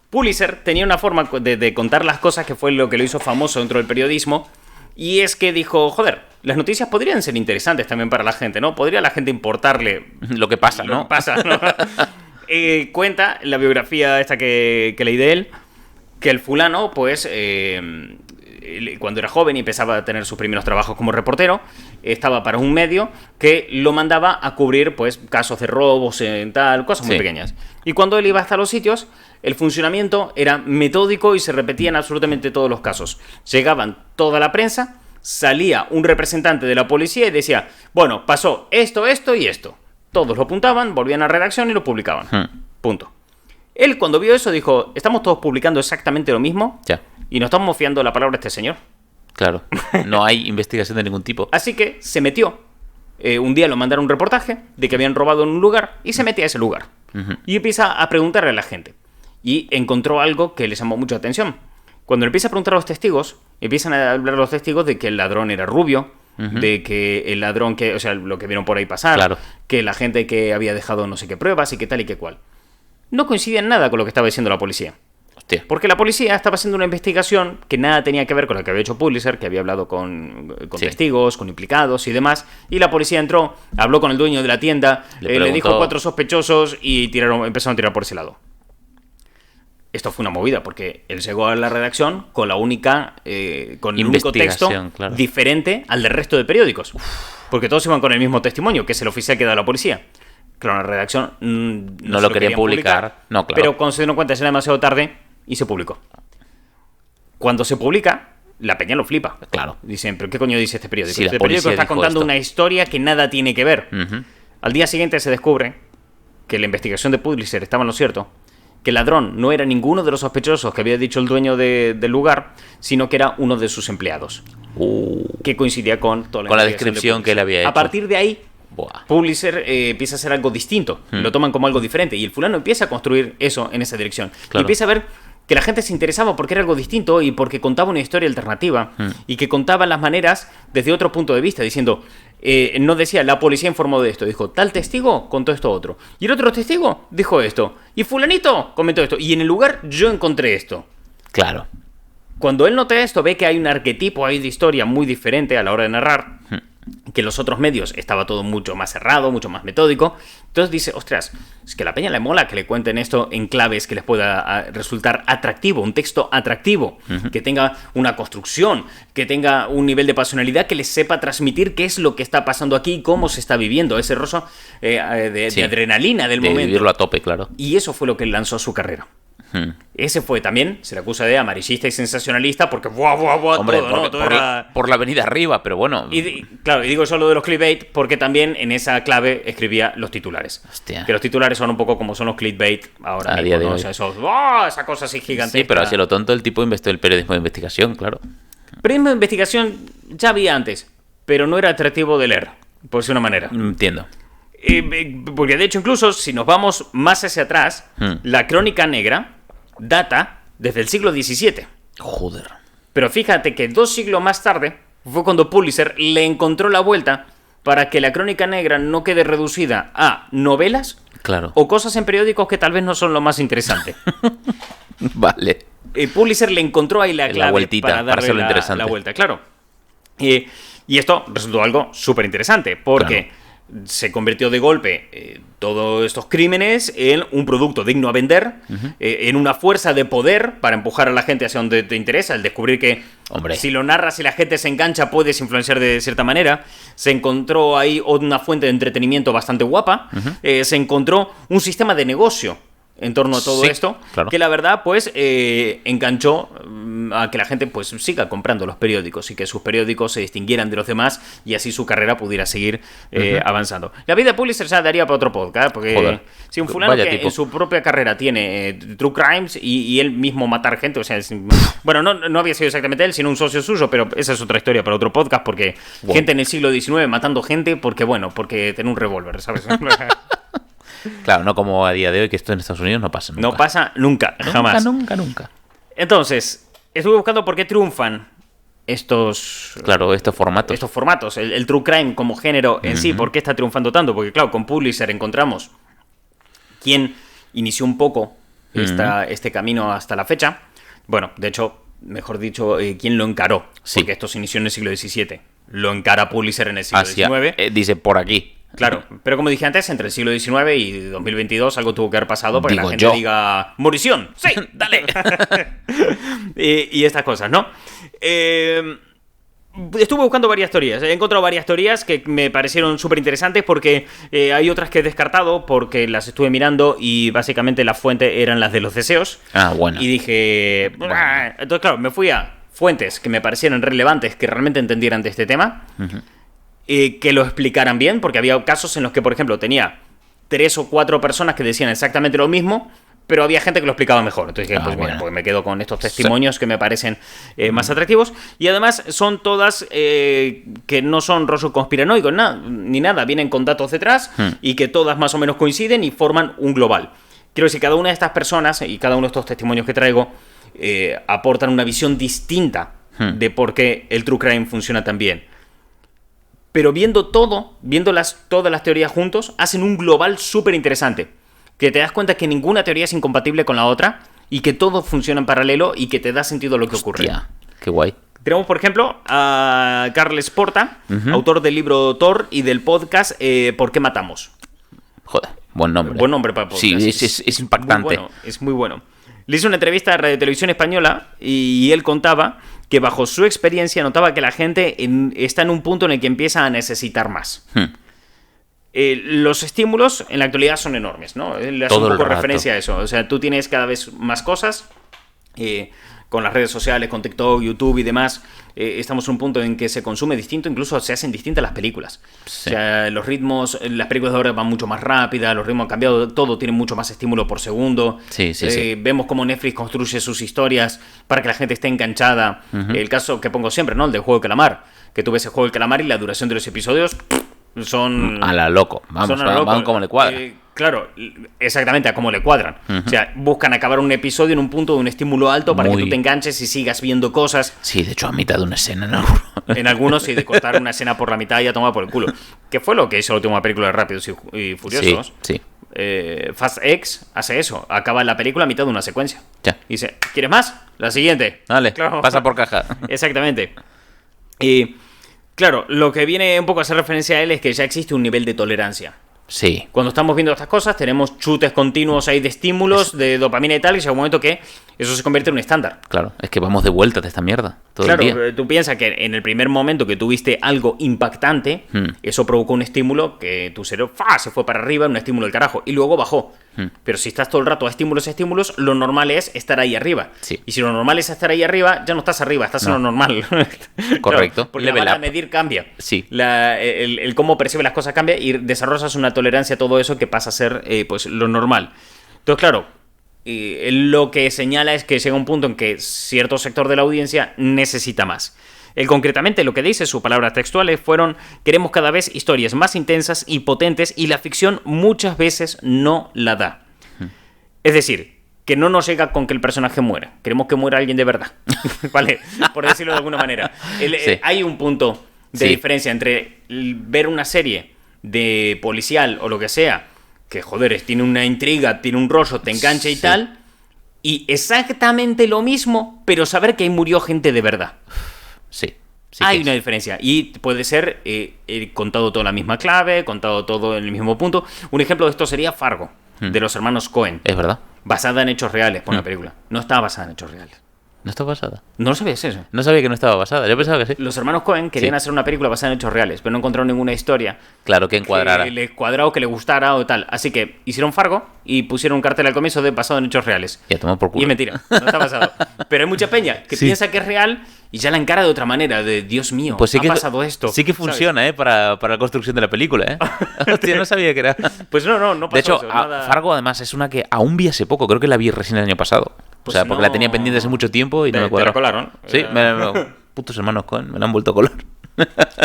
Speaker 1: Pulitzer tenía una forma de contar las cosas que fue lo que lo hizo famoso dentro del periodismo. Y es que dijo, joder, las noticias podrían ser interesantes también para la gente, ¿no? Podría a la gente importarle
Speaker 2: Lo que pasa,
Speaker 1: lo
Speaker 2: ¿no?
Speaker 1: que pasa, ¿no? Cuenta en la biografía esta que leí de él, que el fulano, pues, cuando era joven y empezaba a tener sus primeros trabajos como reportero, estaba para un medio que lo mandaba a cubrir, pues, casos de robos, tal, cosas muy
Speaker 2: Sí.
Speaker 1: pequeñas. Y cuando él iba hasta los sitios, el funcionamiento era metódico y se repetían absolutamente todos los casos. Llegaban toda la prensa, salía un representante de la policía y decía, bueno, pasó esto, esto y esto. Todos lo apuntaban, volvían a redacción y lo publicaban. Punto. Él, cuando vio eso, dijo, estamos todos publicando exactamente lo mismo
Speaker 2: Ya,
Speaker 1: y nos estamos fiando de la palabra de este señor.
Speaker 2: claro. No hay investigación de ningún tipo.
Speaker 1: Así que se metió. Un día lo mandaron un reportaje de que habían robado en un lugar y se metía a ese lugar. Y empieza a preguntarle a la gente. Y encontró algo que le llamó mucha atención. Cuando empieza a preguntar a los testigos, empiezan a hablar los testigos de que el ladrón era rubio, de que el ladrón, o sea, lo que vieron por ahí pasar,
Speaker 2: Claro.
Speaker 1: que la gente que había dejado no sé qué pruebas y qué tal y qué cual. No coincidía en nada con lo que estaba diciendo la policía.
Speaker 2: Hostia.
Speaker 1: Porque la policía estaba haciendo una investigación que nada tenía que ver con lo que había hecho Pulitzer, que había hablado con
Speaker 2: Sí.
Speaker 1: testigos, con implicados y demás. Y la policía entró, habló con el dueño de la tienda,
Speaker 2: Le
Speaker 1: le
Speaker 2: preguntó.
Speaker 1: dijo 4 sospechosos y empezaron a tirar por ese lado. Esto fue una movida, porque él llegó a la redacción con la única, con el único texto
Speaker 2: Investigación, claro.
Speaker 1: diferente al del resto de periódicos. Porque todos iban con el mismo testimonio, que es el oficial que da la policía. Claro, la redacción
Speaker 2: No
Speaker 1: se
Speaker 2: lo quería
Speaker 1: querían
Speaker 2: publicar. No, claro.
Speaker 1: Pero cuando se dieron cuenta, ya era demasiado tarde y se publicó. Cuando se publica, la peña lo flipa.
Speaker 2: Claro.
Speaker 1: Dicen, ¿pero qué coño dice este periódico?
Speaker 2: Sí, la
Speaker 1: Este periódico
Speaker 2: policía
Speaker 1: está
Speaker 2: dijo
Speaker 1: contando
Speaker 2: esto.
Speaker 1: una historia que nada tiene que ver.
Speaker 2: Ujú.
Speaker 1: Al día siguiente se descubre que la investigación de Pulitzer estaba en lo cierto, que el ladrón no era ninguno de los sospechosos que había dicho el dueño del lugar, sino que era uno de sus empleados, que coincidía con toda
Speaker 2: Con la
Speaker 1: investigación de
Speaker 2: descripción que él
Speaker 1: Pulitzer.
Speaker 2: había hecho.
Speaker 1: A partir de ahí,
Speaker 2: Buah.
Speaker 1: Pulitzer empieza a hacer algo distinto, lo toman como algo diferente, y el fulano empieza a construir eso en esa dirección. Y
Speaker 2: Claro.
Speaker 1: empieza a ver que la gente se interesaba porque era algo distinto y porque contaba una historia alternativa y que contaba las maneras desde otro punto de vista, diciendo, no decía, la policía informó de esto, dijo, tal testigo contó esto otro, y el otro testigo dijo esto, y fulanito comentó esto, y en el lugar yo encontré esto.
Speaker 2: Claro.
Speaker 1: Cuando él nota esto, ve que hay un arquetipo ahí de historia muy diferente a la hora de narrar, que en los otros medios estaba todo mucho más cerrado, mucho más metódico. Entonces dice, ostras, es que a la peña le mola que le cuenten esto en claves que les pueda resultar atractivo, un texto atractivo, que tenga una construcción, que tenga un nivel de pasionalidad, que les sepa transmitir qué es lo que está pasando aquí y cómo se está viviendo, ese roso de
Speaker 2: Sí.
Speaker 1: adrenalina del
Speaker 2: De
Speaker 1: momento.
Speaker 2: vivirlo a tope, claro.
Speaker 1: Y eso fue lo que lanzó su carrera. Ese fue también, se le acusa de amarillista y sensacionalista porque ¡buah, buah, buah!
Speaker 2: Hombre,
Speaker 1: todo, ¿no?
Speaker 2: por,
Speaker 1: Todo
Speaker 2: por
Speaker 1: era-
Speaker 2: por la avenida arriba, pero bueno.
Speaker 1: Claro, y digo eso lo de los clickbait porque también en esa clave escribía los titulares.
Speaker 2: Hostia.
Speaker 1: Que los titulares son un poco como son los clickbait ahora
Speaker 2: A
Speaker 1: mismo,
Speaker 2: día de
Speaker 1: ¿no?
Speaker 2: hoy.
Speaker 1: O sea, esa cosa así gigantesca.
Speaker 2: Sí, pero así lo tonto el tipo inventó el periodismo de investigación, claro.
Speaker 1: Periodismo de investigación ya había antes, pero no era atractivo de leer, por decir una manera.
Speaker 2: Entiendo.
Speaker 1: Porque de hecho, incluso si nos vamos más hacia atrás, la Crónica Negra data desde el siglo XVII.
Speaker 2: Joder.
Speaker 1: Pero fíjate que 2 siglos más tarde fue cuando Pulitzer le encontró la vuelta para que la crónica negra no quede reducida a novelas
Speaker 2: Claro.
Speaker 1: o cosas en periódicos que tal vez no son lo más interesante.
Speaker 2: Vale.
Speaker 1: Pulitzer le encontró ahí la clave
Speaker 2: vueltita,
Speaker 1: para
Speaker 2: para
Speaker 1: darle
Speaker 2: hacerlo interesante.
Speaker 1: la vuelta, claro. Y esto resultó algo súper interesante, porque se convirtió de golpe todos estos crímenes en un producto digno a vender, en una fuerza de poder para empujar a la gente hacia donde te interesa, el descubrir que
Speaker 2: Hombre.
Speaker 1: si lo narras y la gente se engancha puedes influenciar de cierta manera. Se encontró ahí una fuente de entretenimiento bastante guapa, se encontró un sistema de negocio en torno a todo esto,
Speaker 2: claro.
Speaker 1: que la verdad pues enganchó a que la gente pues siga comprando los periódicos y que sus periódicos se distinguieran de los demás y así su carrera pudiera seguir avanzando. La vida de Pulitzer ya daría para otro podcast, porque
Speaker 2: Joder.
Speaker 1: si un fulano
Speaker 2: Vaya
Speaker 1: que
Speaker 2: tipo.
Speaker 1: en su propia carrera tiene true crimes y él mismo matar gente, o sea, bueno, no había sido exactamente él, sino un socio suyo, pero esa es otra historia para otro podcast, porque gente en el siglo XIX matando gente porque tiene un revólver, ¿sabes?
Speaker 2: Claro, no como a día de hoy, que esto en Estados Unidos no pasa nunca.
Speaker 1: No pasa nunca, jamás.
Speaker 2: Nunca.
Speaker 1: Entonces, estuve buscando por qué triunfan estos
Speaker 2: Formatos.
Speaker 1: estos formatos, el true crime como género en sí, ¿por qué está triunfando tanto? Porque claro, con Pulitzer encontramos quién inició un poco este camino hasta la fecha. Bueno, de hecho, mejor dicho, quién lo encaró,
Speaker 2: Sí.
Speaker 1: porque esto se inició en el siglo XVII. Lo encara Pulitzer en el siglo XIX.
Speaker 2: Dice por aquí.
Speaker 1: Claro, pero como dije antes, entre el siglo XIX y 2022 algo tuvo que haber pasado para que la
Speaker 2: Digo
Speaker 1: gente
Speaker 2: yo.
Speaker 1: diga ¡Morición! ¡Sí! ¡Dale! y estas cosas, ¿no? Estuve buscando varias teorías. He encontrado varias teorías que me parecieron súper interesantes porque hay otras que he descartado porque las estuve mirando y básicamente la fuente eran las de los deseos.
Speaker 2: Ah, bueno.
Speaker 1: Y dije... "Ah". Entonces, claro, me fui a fuentes que me parecieran relevantes, que realmente entendieran de este tema. Que lo explicaran bien, porque había casos en los que, por ejemplo, tenía 3 o 4 personas que decían exactamente lo mismo, pero había gente que lo explicaba mejor. Entonces dije, pues
Speaker 2: bueno.
Speaker 1: mira, pues me quedo con estos testimonios que me parecen más atractivos. Y además son todas que no son rollo conspiranoico ni nada, vienen con datos detrás y que todas más o menos coinciden y forman un global. Quiero decir, cada una de estas personas y cada uno de estos testimonios que traigo aportan una visión distinta de por qué el true crime funciona tan bien. Pero viendo todas las teorías juntos, hacen un global súper interesante. Que te das cuenta que ninguna teoría es incompatible con la otra y que todo funciona en paralelo y que te da sentido a lo que ocurre.
Speaker 2: Hostia, qué guay.
Speaker 1: Tenemos, por ejemplo, a Carles Porta, autor del libro Thor y del podcast ¿Por qué matamos?
Speaker 2: Joder, buen nombre.
Speaker 1: Buen nombre para el podcast.
Speaker 2: Sí, es impactante.
Speaker 1: Es muy bueno. Le hizo una entrevista a Radio Televisión Española y él contaba que bajo su experiencia notaba que la gente está en un punto en el que empieza a necesitar más. Los estímulos en la actualidad son enormes, ¿no? Le hace
Speaker 2: Todo
Speaker 1: un
Speaker 2: el
Speaker 1: poco
Speaker 2: rato.
Speaker 1: referencia a eso. O sea, tú tienes cada vez más cosas con las redes sociales, con TikTok, YouTube y demás. Estamos en un punto en que se consume distinto, incluso se hacen distintas las películas.
Speaker 2: Sí.
Speaker 1: O sea, los ritmos, las películas de ahora van mucho más rápidas, los ritmos han cambiado, todo tiene mucho más estímulo por segundo.
Speaker 2: Sí.
Speaker 1: Vemos cómo Netflix construye sus historias para que la gente esté enganchada. El caso que pongo siempre, ¿no? El del Juego del Calamar. Que tú ves el Juego del Calamar y la duración de los episodios son...
Speaker 2: A la loco. Vamos,
Speaker 1: son a lo loco.
Speaker 2: van como le cuadra.
Speaker 1: Claro, exactamente a cómo le cuadran. O sea, buscan acabar un episodio en un punto de un estímulo alto para que tú te enganches y sigas viendo cosas.
Speaker 2: Sí, de hecho, a mitad de una escena, ¿no?
Speaker 1: En algunos, y de cortar una escena por la mitad y a tomar por el culo. Que fue lo que hizo la última película de Rápidos y Furiosos.
Speaker 2: Sí.
Speaker 1: Fast X hace eso. Acaba la película a mitad de una secuencia.
Speaker 2: Ya.
Speaker 1: Y dice, ¿quieres más? La siguiente.
Speaker 2: Dale,
Speaker 1: Claro.
Speaker 2: pasa por caja.
Speaker 1: Exactamente. Y claro, lo que viene un poco a hacer referencia a él es que ya existe un nivel de tolerancia.
Speaker 2: Sí.
Speaker 1: Cuando estamos viendo estas cosas, tenemos chutes continuos ahí de estímulos, de dopamina y tal, y llega un momento que eso se convierte en un estándar.
Speaker 2: Claro, es que vamos de vuelta de esta mierda todo
Speaker 1: Claro,
Speaker 2: el día.
Speaker 1: tú piensas que en el primer momento que tuviste algo impactante, eso provocó un estímulo que tu cerebro se fue para arriba, un estímulo del carajo, y luego bajó. Pero si estás todo el rato a estímulos, lo normal es estar ahí arriba.
Speaker 2: Sí.
Speaker 1: Y si lo normal es estar ahí arriba, ya no estás arriba, estás en lo normal.
Speaker 2: Correcto.
Speaker 1: Claro, porque
Speaker 2: Level
Speaker 1: la vara
Speaker 2: up.
Speaker 1: de medir cambia.
Speaker 2: Sí.
Speaker 1: El cómo percibe las cosas cambia y desarrollas una tolerancia a todo eso que pasa a ser pues lo normal. Entonces, claro, lo que señala es que llega un punto en que cierto sector de la audiencia necesita más. Él concretamente lo que dice, sus palabras textuales fueron: queremos cada vez historias más intensas y potentes y la ficción muchas veces no la da. Es decir, que no nos llega con que el personaje muera. Queremos que muera alguien de verdad. ¿Vale? Por decirlo de alguna manera.
Speaker 2: Sí.
Speaker 1: Hay un punto de
Speaker 2: Sí.
Speaker 1: diferencia entre ver una serie de policial o lo que sea, que joder, tiene una intriga, tiene un rollo, te engancha y
Speaker 2: Sí.
Speaker 1: tal, y exactamente lo mismo, pero saber que ahí murió gente de verdad.
Speaker 2: Sí. Sí
Speaker 1: Hay
Speaker 2: que
Speaker 1: una
Speaker 2: es.
Speaker 1: diferencia y puede ser contado todo en la misma clave, contado todo en el mismo punto. Un ejemplo de esto sería Fargo, de los hermanos Cohen,
Speaker 2: Es verdad.
Speaker 1: basada en hechos reales por una película. No está basada en hechos reales.
Speaker 2: No está basada.
Speaker 1: ¿No lo sabías eso?
Speaker 2: No sabía que no estaba basada. Yo pensaba que sí.
Speaker 1: Los hermanos Cohen querían
Speaker 2: Sí.
Speaker 1: hacer una película basada en hechos reales, pero no encontraron ninguna historia
Speaker 2: Claro, que encuadrara.
Speaker 1: que le cuadrara o que le gustara o tal. Así que hicieron Fargo y pusieron un cartel al comienzo de basado en hechos reales.
Speaker 2: Y a tomar por
Speaker 1: Y
Speaker 2: culo.
Speaker 1: es mentira, no está basado. Pero hay mucha peña que
Speaker 2: Sí.
Speaker 1: piensa que es real y ya la encara de otra manera, de Dios mío,
Speaker 2: Pues sí
Speaker 1: ha
Speaker 2: que,
Speaker 1: pasado esto.
Speaker 2: sí que
Speaker 1: ¿sabes?
Speaker 2: funciona, para la construcción de la película, Hostia, no sabía que era.
Speaker 1: Pues no pasó
Speaker 2: De hecho,
Speaker 1: eso, nada.
Speaker 2: Fargo además es una que aún vi hace poco. Creo que la vi recién el año pasado.
Speaker 1: Pues
Speaker 2: o sea, porque
Speaker 1: no-
Speaker 2: la tenía pendiente hace mucho tiempo y no me
Speaker 1: Te
Speaker 2: cuadró.
Speaker 1: la colaron.
Speaker 2: Sí, putos hermanos Cohen, me la han vuelto a colar.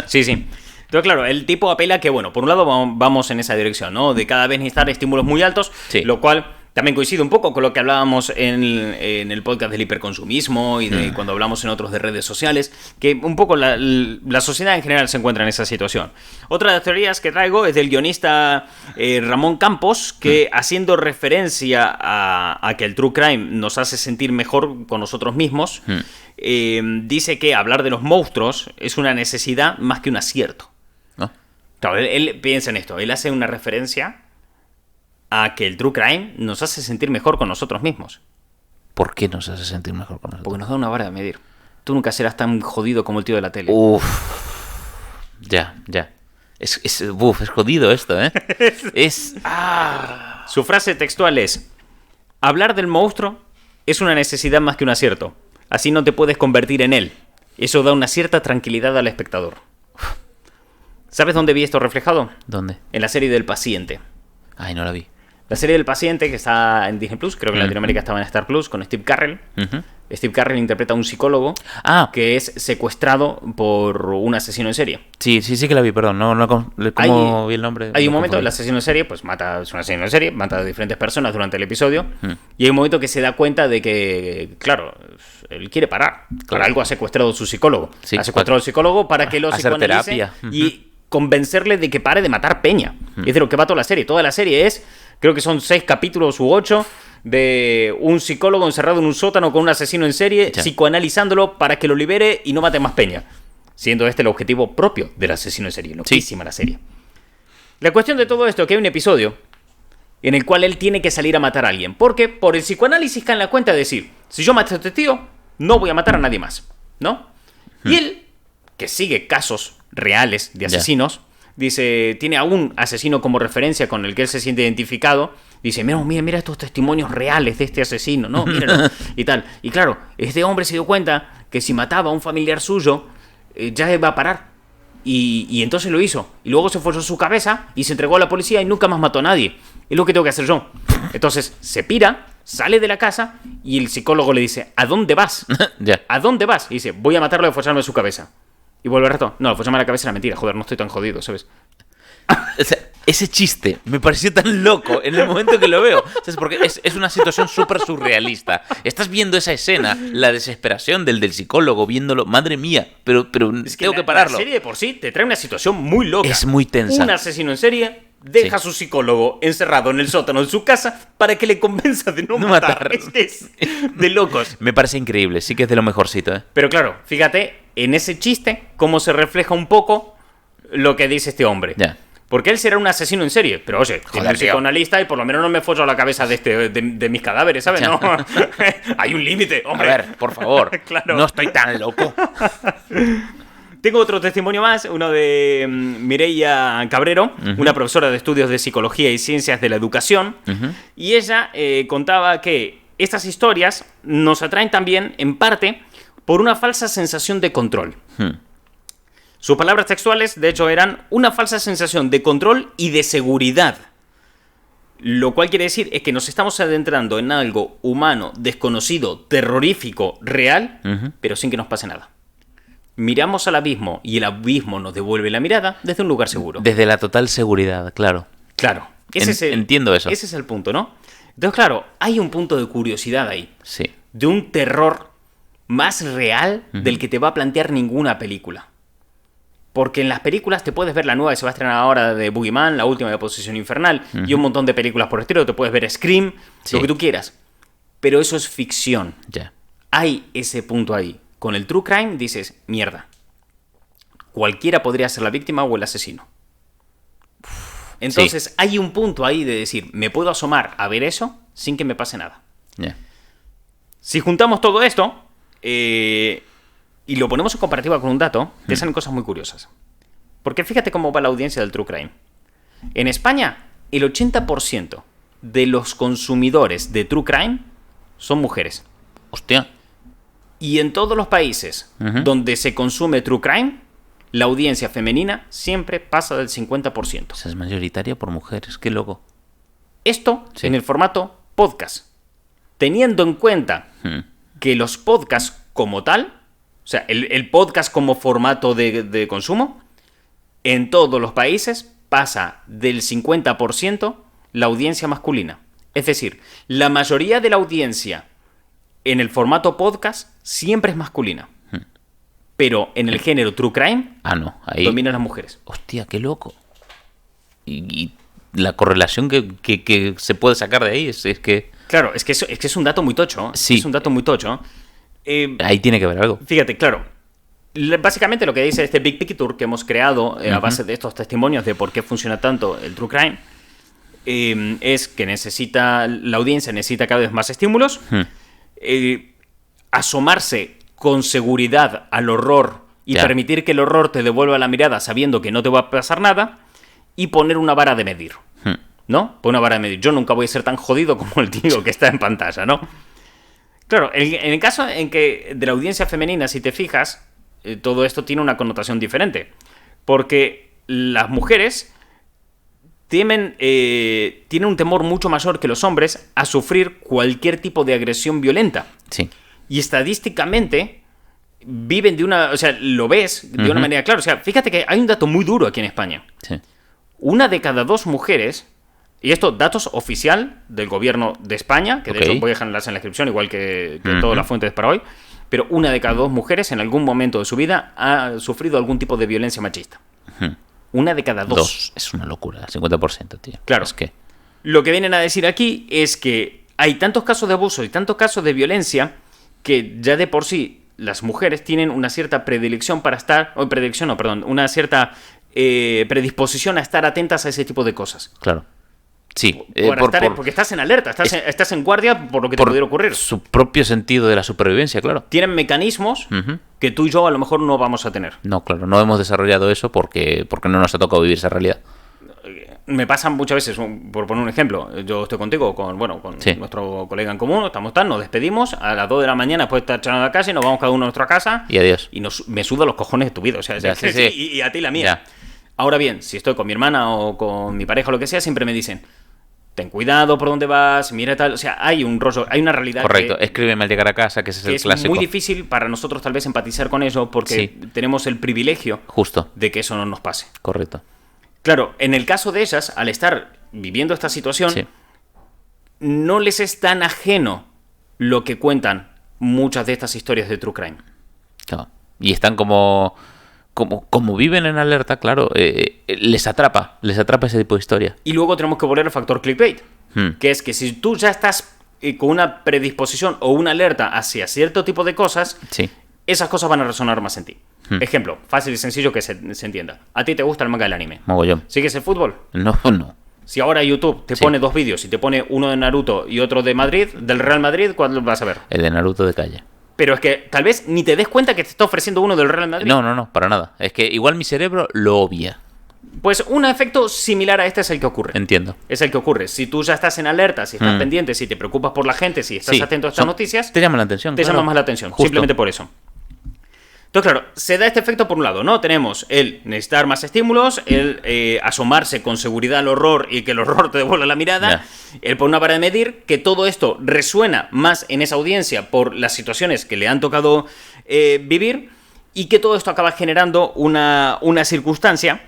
Speaker 1: Sí, sí. Entonces, claro, el tipo apela que, bueno, por un lado vamos en esa dirección, ¿no? De cada vez necesitar estímulos muy altos,
Speaker 2: Sí.
Speaker 1: lo cual también coincide un poco con lo que hablábamos en el podcast del hiperconsumismo y de cuando hablamos en otros de redes sociales, que un poco la sociedad en general se encuentra en esa situación. Otra de las teorías que traigo es del guionista Ramón Campos, que haciendo referencia a que el true crime nos hace sentir mejor con nosotros mismos, dice que hablar de los monstruos es una necesidad más que un acierto.
Speaker 2: ¿No?
Speaker 1: Claro, él piensa en esto, él hace una referencia a que el true crime nos hace sentir mejor con nosotros mismos.
Speaker 2: ¿Por qué nos hace sentir mejor con nosotros?
Speaker 1: Porque nos da una vara de medir. Tú nunca serás tan jodido como el tío de la tele.
Speaker 2: Uf. Ya. Es jodido esto, es...
Speaker 1: Su frase textual es: hablar del monstruo es una necesidad más que un acierto. Así no te puedes convertir en él. Eso da una cierta tranquilidad al espectador. ¿Sabes dónde vi esto reflejado?
Speaker 2: ¿Dónde?
Speaker 1: En la serie del paciente.
Speaker 2: Ay, no la vi.
Speaker 1: La serie del paciente, que está en Disney Plus, creo que en Latinoamérica estaba en Star Plus, con Steve Carell.
Speaker 2: Ujú.
Speaker 1: Steve Carell interpreta a un psicólogo
Speaker 2: Ah,
Speaker 1: que es secuestrado por un asesino en serie.
Speaker 2: sí que la vi, perdón. No, ¿cómo vi el nombre?
Speaker 1: Hay un
Speaker 2: Me
Speaker 1: momento, el
Speaker 2: confundí.
Speaker 1: asesino en serie, pues es un asesino en serie, mata a diferentes personas durante el episodio. Y hay un momento que se da cuenta de que, claro, él quiere parar. Por
Speaker 2: Claro.
Speaker 1: algo ha secuestrado a su psicólogo.
Speaker 2: Sí,
Speaker 1: ha secuestrado al psicólogo para que lo
Speaker 2: hacer
Speaker 1: psicoanalice
Speaker 2: terapia.
Speaker 1: y convencerle de que pare de matar peña. Y es de lo que va toda la serie. Toda la serie es, creo que son 6 capítulos u 8, de un psicólogo encerrado en un sótano con un asesino en serie,
Speaker 2: Ya.
Speaker 1: psicoanalizándolo para que lo libere y no mate más peña. Siendo este el objetivo propio del asesino en serie. Loquísima la serie. La cuestión de todo esto es que hay un episodio en el cual él tiene que salir a matar a alguien. Porque por el psicoanálisis cae en la cuenta de decir, si yo mato a este tío, no voy a matar a nadie más. ¿No? Y él, que sigue casos reales de asesinos, dice, tiene a un asesino como referencia con el que él se siente identificado. Dice, mira estos testimonios reales de este asesino, ¿no? Míralo, y tal. Y claro, este hombre se dio cuenta que si mataba a un familiar suyo, ya iba a parar. Y entonces lo hizo. Y luego se forró su cabeza y se entregó a la policía y nunca más mató a nadie. Es lo que tengo que hacer yo. Entonces se pira, sale de la casa y el psicólogo le dice, ¿a dónde vas?
Speaker 2: Ya.
Speaker 1: ¿A dónde vas? Y dice, voy a matarlo y forzarme su cabeza. Y vuelve al rato, no, forzarme la cabeza era mentira, joder, no estoy tan jodido, ¿sabes?
Speaker 2: O sea, ese chiste me pareció tan loco en el momento que lo veo. ¿Sabes? Porque es una situación súper surrealista. Estás viendo esa escena, la desesperación del psicólogo viéndolo. Madre mía, pero
Speaker 1: Es
Speaker 2: tengo que
Speaker 1: la
Speaker 2: pararlo.
Speaker 1: serie de por sí te trae una situación muy loca.
Speaker 2: Es muy tensa.
Speaker 1: Un asesino en serie deja a su psicólogo encerrado en el sótano de su casa para que le convenza de no
Speaker 2: No
Speaker 1: matar.
Speaker 2: matar.
Speaker 1: Es que es de locos.
Speaker 2: Me parece increíble, sí que es de lo mejorcito,
Speaker 1: Pero claro, fíjate, en ese chiste, cómo se refleja un poco lo que dice este hombre.
Speaker 2: Ya.
Speaker 1: Porque él será un asesino en serie, pero oye, tiene un
Speaker 2: tío.
Speaker 1: psicoanalista y por lo menos no me follo la cabeza de mis cadáveres, ¿sabes?
Speaker 2: Ya.
Speaker 1: No, hay un límite,
Speaker 2: A
Speaker 1: hombre.
Speaker 2: ver, por favor,
Speaker 1: Claro.
Speaker 2: no estoy tan loco.
Speaker 1: Tengo otro testimonio más, uno de Mireia Cabrero, una profesora de estudios de psicología y ciencias de la educación, y ella contaba que estas historias nos atraen también, en parte, por una falsa sensación de control. Sus palabras textuales, de hecho, eran una falsa sensación de control y de seguridad. Lo cual quiere decir es que nos estamos adentrando en algo humano, desconocido, terrorífico, real, pero sin que nos pase nada. Miramos al abismo y el abismo nos devuelve la mirada desde un lugar seguro.
Speaker 2: Desde la total seguridad, claro.
Speaker 1: Claro. Ese es el,
Speaker 2: Entiendo eso.
Speaker 1: Ese es el punto, ¿no? Entonces, claro, hay un punto de curiosidad ahí.
Speaker 2: Sí.
Speaker 1: De un terror más real del que te va a plantear ninguna película. Porque en las películas te puedes ver la nueva que se va a estrenar ahora de Boogeyman, la última de Posesión Infernal, y un montón de películas por el estilo. Te puedes ver Scream,
Speaker 2: Sí.
Speaker 1: lo que tú quieras. Pero eso es ficción.
Speaker 2: Ya.
Speaker 1: Hay ese punto ahí. Con el True Crime dices, mierda. Cualquiera podría ser la víctima o el asesino. Entonces hay un punto ahí de decir, me puedo asomar a ver eso sin que me pase nada.
Speaker 2: Ya.
Speaker 1: Si juntamos todo esto y lo ponemos en comparativa con un dato, te salen cosas muy curiosas. Porque fíjate cómo va la audiencia del True Crime. En España, el 80% de los consumidores de True Crime son mujeres.
Speaker 2: Hostia.
Speaker 1: Y en todos los países donde se consume True Crime, la audiencia femenina siempre pasa del 50%.
Speaker 2: O sea, es mayoritaria por mujeres. Qué loco.
Speaker 1: Esto
Speaker 2: Sí.
Speaker 1: en el formato podcast. Teniendo en cuenta que los podcasts como tal, o sea, el podcast como formato de consumo, en todos los países pasa del 50% la audiencia masculina. Es decir, la mayoría de la audiencia en el formato podcast siempre es masculina. Pero en el género True Crime
Speaker 2: Ah, no. Ahí.
Speaker 1: dominan las mujeres.
Speaker 2: Hostia, qué loco. Y la correlación que se puede sacar de ahí es que
Speaker 1: Claro, es que es un dato muy tocho.
Speaker 2: Sí.
Speaker 1: Es un dato muy tocho.
Speaker 2: ahí tiene que haber algo.
Speaker 1: Fíjate, claro. Básicamente lo que dice este Big Picture que hemos creado a base de estos testimonios de por qué funciona tanto el True Crime es que la audiencia necesita cada vez más estímulos, asomarse con seguridad al horror y
Speaker 2: Ya.
Speaker 1: permitir que el horror te devuelva la mirada sabiendo que no te va a pasar nada y poner una vara de medir, ¿no? Poner una vara de medir. Yo nunca voy a ser tan jodido como el tío que está en pantalla, ¿no? Claro, en el caso en que de la audiencia femenina, si te fijas, todo esto tiene una connotación diferente. Porque las mujeres tienen un temor mucho mayor que los hombres a sufrir cualquier tipo de agresión violenta.
Speaker 2: Sí.
Speaker 1: Y estadísticamente viven de una... O sea, lo ves de una manera clara. O sea, fíjate que hay un dato muy duro aquí en España.
Speaker 2: Sí.
Speaker 1: 1 de cada 2 mujeres, y esto datos oficial del gobierno de España, que de
Speaker 2: Ok.
Speaker 1: hecho voy a dejarlas en la descripción, igual que todas las fuentes para hoy, pero 1 de cada 2 mujeres en algún momento de su vida ha sufrido algún tipo de violencia machista. 1 de cada 2.
Speaker 2: 2. Es una locura. 50%, tío.
Speaker 1: Claro.
Speaker 2: Es que.
Speaker 1: Lo que vienen a decir aquí es que hay tantos casos de abuso y tantos casos de violencia que ya de por sí las mujeres tienen una cierta predilección para estar, o predilección no, perdón, una cierta predisposición a estar atentas a ese tipo de cosas.
Speaker 2: Claro. Sí.
Speaker 1: Porque estás en alerta, estás en guardia por lo que te pudiera ocurrir.
Speaker 2: Su propio sentido de la supervivencia, claro.
Speaker 1: Tienen mecanismos que tú y yo a lo mejor no vamos a tener.
Speaker 2: No, claro. No hemos desarrollado eso porque no nos ha tocado vivir esa realidad.
Speaker 1: Me pasa muchas veces, por poner un ejemplo, yo estoy contigo, con
Speaker 2: Sí.
Speaker 1: nuestro colega en común, nos despedimos a las 2 de la mañana después de estar echando a la casa y nos vamos cada uno a nuestra casa.
Speaker 2: Y adiós.
Speaker 1: Y me suda los cojones de tu vida, o sea,
Speaker 2: Ya, sí.
Speaker 1: y a ti la mía.
Speaker 2: Ya.
Speaker 1: Ahora bien, si estoy con mi hermana o con mi pareja o lo que sea, siempre me dicen, ten cuidado por dónde vas, mira tal, o sea, hay un rollo, hay una realidad
Speaker 2: Correcto.
Speaker 1: que
Speaker 2: Escríbeme al llegar a casa, que ese es
Speaker 1: que
Speaker 2: el
Speaker 1: es
Speaker 2: clásico.
Speaker 1: muy difícil para nosotros tal vez empatizar con eso porque
Speaker 2: Sí.
Speaker 1: tenemos el privilegio
Speaker 2: Justo.
Speaker 1: de que eso no nos pase.
Speaker 2: Correcto.
Speaker 1: Claro, en el caso de ellas, al estar viviendo esta situación,
Speaker 2: Sí.
Speaker 1: no les es tan ajeno lo que cuentan muchas de estas historias de True Crime.
Speaker 2: Claro. Y están como viven en alerta, claro, les atrapa ese tipo de historia.
Speaker 1: Y luego tenemos que volver al factor clickbait,
Speaker 2: Hmm.
Speaker 1: que es que si tú ya estás con una predisposición o una alerta hacia cierto tipo de cosas,
Speaker 2: Sí.
Speaker 1: esas cosas van a resonar más en ti. Ejemplo, fácil y sencillo que se entienda. A ti te gusta el manga y el anime.
Speaker 2: Mogollón.
Speaker 1: ¿Sigues el fútbol?
Speaker 2: No.
Speaker 1: Si ahora YouTube te
Speaker 2: Sí.
Speaker 1: pone 2 vídeos y te pone uno de Naruto y otro de Madrid, del Real Madrid, ¿cuál vas a ver?
Speaker 2: El de Naruto de calle.
Speaker 1: Pero es que tal vez ni te des cuenta que te está ofreciendo uno del Real Madrid.
Speaker 2: No, para nada. Es que igual mi cerebro lo obvia.
Speaker 1: Pues un efecto similar a este es el que ocurre.
Speaker 2: Entiendo.
Speaker 1: Es el que ocurre. Si tú ya estás en alerta, si estás pendiente, si te preocupas por la gente, si estás
Speaker 2: Sí.
Speaker 1: atento a estas noticias,
Speaker 2: Te llama la atención.
Speaker 1: te
Speaker 2: claro.
Speaker 1: llama más la atención.
Speaker 2: Justo.
Speaker 1: Simplemente por eso. Entonces, claro, se da este efecto por un lado, ¿no? Tenemos el necesitar más estímulos, el asomarse con seguridad al horror y que el horror te devuelva la mirada, el poner una vara de medir, que todo esto resuena más en esa audiencia por las situaciones que le han tocado vivir y que todo esto acaba generando una circunstancia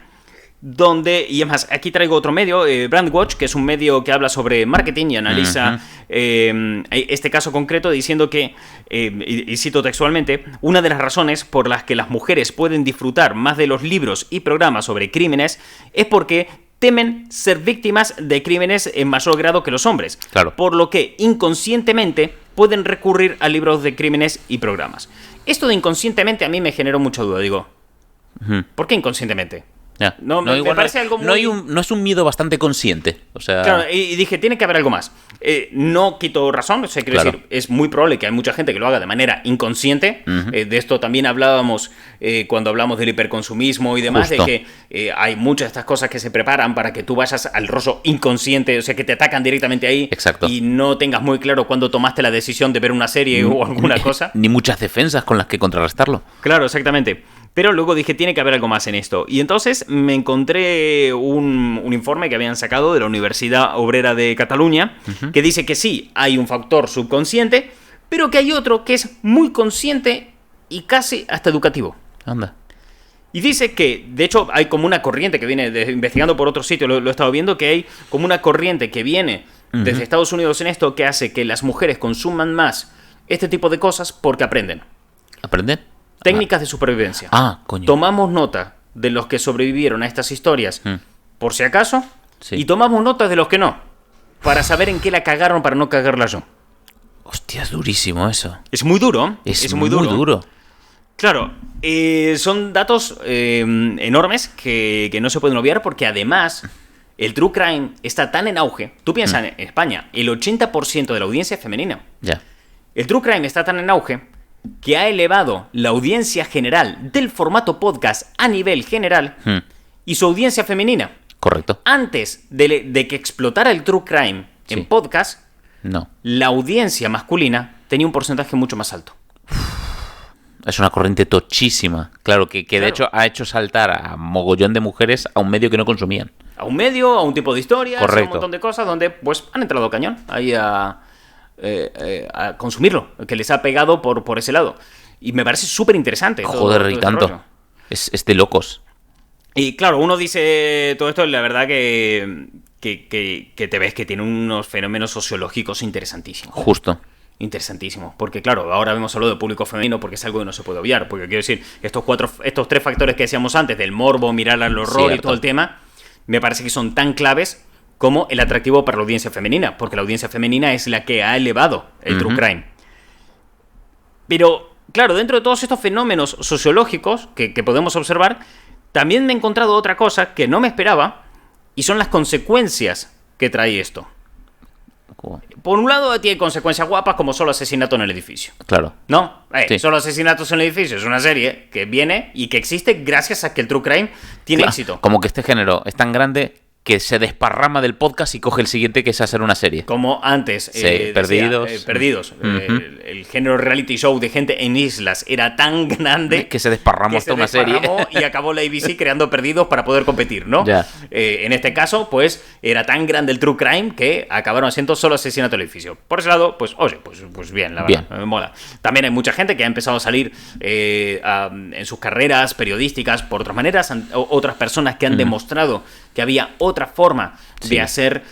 Speaker 1: donde, y es más, aquí traigo otro medio, Brandwatch, que es un medio que habla sobre marketing y analiza este caso concreto diciendo que, y cito textualmente, una de las razones por las que las mujeres pueden disfrutar más de los libros y programas sobre crímenes es porque temen ser víctimas de crímenes en mayor grado que los hombres,
Speaker 2: Claro.
Speaker 1: por lo que inconscientemente pueden recurrir a libros de crímenes y programas. Esto de inconscientemente a mí me generó mucha duda, digo, ¿por qué inconscientemente?
Speaker 2: Ya.
Speaker 1: No, me parece algo muy...
Speaker 2: no es un miedo bastante consciente. O sea,
Speaker 1: Claro, y dije, tiene que haber algo más. No quito razón, o sea, quiero
Speaker 2: Claro.
Speaker 1: decir, es muy probable que hay mucha gente que lo haga de manera inconsciente. De esto también hablábamos cuando hablamos del hiperconsumismo y demás,
Speaker 2: Justo.
Speaker 1: de que hay muchas de estas cosas que se preparan para que tú vayas al rostro inconsciente, o sea, que te atacan directamente ahí.
Speaker 2: Exacto.
Speaker 1: Y no tengas muy claro cuándo tomaste la decisión de ver una serie o alguna cosa.
Speaker 2: ni muchas defensas con las que contrarrestarlo.
Speaker 1: Claro, exactamente. Pero luego dije, tiene que haber algo más en esto. Y entonces me encontré un informe que habían sacado de la Universidad Obrera de Cataluña, que dice que sí, hay un factor subconsciente, pero que hay otro que es muy consciente y casi hasta educativo.
Speaker 2: Anda.
Speaker 1: Y dice que, de hecho, hay como una corriente que viene, investigando por otro sitio, lo he estado viendo, que hay como una corriente que viene desde Estados Unidos en esto, que hace que las mujeres consuman más este tipo de cosas porque aprenden.
Speaker 2: ¿Aprenden?
Speaker 1: Técnicas de supervivencia.
Speaker 2: Coño.
Speaker 1: Tomamos nota de los que sobrevivieron a estas historias, por si acaso,
Speaker 2: Sí.
Speaker 1: y tomamos nota de los que no, para saber en qué la cagaron para no cagarla yo.
Speaker 2: Hostia, es durísimo eso.
Speaker 1: Es muy duro.
Speaker 2: Es muy duro.
Speaker 1: Claro, son datos enormes que no se pueden obviar porque además el true crime está tan en auge. Tú piensas en España, el 80% de la audiencia es femenina.
Speaker 2: Ya.
Speaker 1: El true crime está tan en auge que ha elevado la audiencia general del formato podcast a nivel general y su audiencia femenina.
Speaker 2: Correcto.
Speaker 1: Antes de que explotara el true crime en
Speaker 2: Sí.
Speaker 1: podcast,
Speaker 2: No.
Speaker 1: la audiencia masculina tenía un porcentaje mucho más alto.
Speaker 2: Es una corriente tochísima. Claro, que de
Speaker 1: Claro.
Speaker 2: hecho ha hecho saltar a mogollón de mujeres a un medio que no consumían.
Speaker 1: A un medio, a un tipo de historias, a un
Speaker 2: Correcto.
Speaker 1: montón de cosas donde pues han entrado cañón ahí a consumirlo, que les ha pegado por ese lado. Y me parece súper interesante.
Speaker 2: Joder, y tanto. Es de locos.
Speaker 1: Y claro, uno dice todo esto, la verdad que te ves que tiene unos fenómenos sociológicos interesantísimos.
Speaker 2: Justo.
Speaker 1: Interesantísimo, porque claro, ahora hemos hablado de público femenino porque es algo que no se puede obviar, porque quiero decir, estos tres factores que decíamos antes, del morbo, mirar al horror y
Speaker 2: Cierto.
Speaker 1: todo el tema, me parece que son tan claves como el atractivo para la audiencia femenina, porque la audiencia femenina es la que ha elevado el true crime. Pero, claro, dentro de todos estos fenómenos sociológicos que podemos observar, también me he encontrado otra cosa que no me esperaba, y son las consecuencias que trae esto. Por un lado, tiene consecuencias guapas como Solo asesinato en el edificio.
Speaker 2: Claro.
Speaker 1: ¿No?
Speaker 2: Sí.
Speaker 1: Solo asesinatos en el edificio es una serie que viene y que existe gracias a que el true crime tiene
Speaker 2: Claro,
Speaker 1: éxito.
Speaker 2: Como que este género es tan grande que se desparrama del podcast y coge el siguiente, que es hacer una serie.
Speaker 1: Como antes,
Speaker 2: Sí,
Speaker 1: decía,
Speaker 2: Perdidos.
Speaker 1: Perdidos. El género reality show de gente en islas era tan grande
Speaker 2: Que se desparramó
Speaker 1: que
Speaker 2: hasta
Speaker 1: se
Speaker 2: una serie.
Speaker 1: desparramó y acabó la ABC creando Perdidos para poder competir, ¿no?
Speaker 2: Ya.
Speaker 1: En este caso, pues, era tan grande el true crime que acabaron haciendo Solo asesinato en el edificio. Por ese lado, pues, oye, pues bien, la verdad,
Speaker 2: Bien.
Speaker 1: me mola. También hay mucha gente que ha empezado a salir en sus carreras periodísticas por otras maneras, otras personas que han demostrado que había otra forma de hacer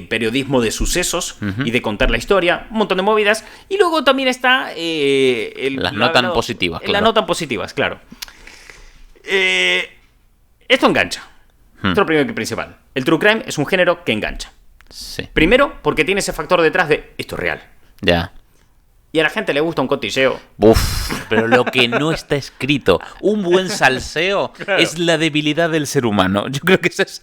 Speaker 1: periodismo de sucesos y de contar la historia, un montón de movidas. Y luego también está
Speaker 2: Las no tan positivas,
Speaker 1: Las
Speaker 2: claro.
Speaker 1: no tan positivas, claro. Esto engancha. Esto es lo primero y principal. El true crime es un género que engancha.
Speaker 2: Sí.
Speaker 1: Primero, porque tiene ese factor detrás de esto es real.
Speaker 2: Ya.
Speaker 1: Y a la gente le gusta un cotilleo.
Speaker 2: Uf, pero lo que no está escrito, un buen salseo, es la debilidad del ser humano. Yo creo que eso es...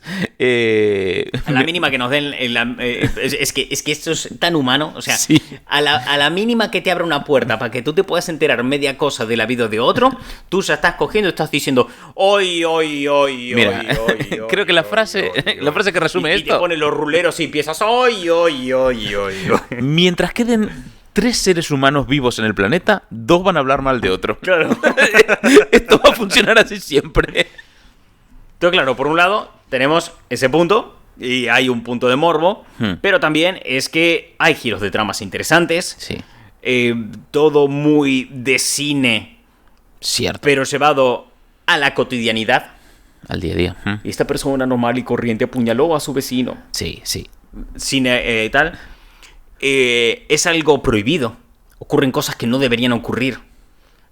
Speaker 1: A la mínima que nos den... es que esto es tan humano. O sea,
Speaker 2: Sí.
Speaker 1: a la mínima que te abra una puerta para que tú te puedas enterar media cosa de la vida de otro, tú ya estás cogiendo y estás diciendo hoy,
Speaker 2: Mira, creo que la frase que resume
Speaker 1: y te
Speaker 2: esto...
Speaker 1: pone los ruleros y empiezas hoy.
Speaker 2: Mientras queden 3 seres humanos vivos en el planeta, 2 van a hablar mal de otro.
Speaker 1: Claro.
Speaker 2: Esto va a funcionar así siempre.
Speaker 1: Entonces, claro, por un lado tenemos ese punto y hay un punto de morbo, pero también es que hay giros de tramas interesantes,
Speaker 2: Sí,
Speaker 1: todo muy de cine,
Speaker 2: cierto.
Speaker 1: pero llevado a la cotidianidad.
Speaker 2: Al día a día.
Speaker 1: Y esta persona normal y corriente apuñaló a su vecino.
Speaker 2: Sí, sí.
Speaker 1: Sin tal. Es algo prohibido. Ocurren cosas que no deberían ocurrir.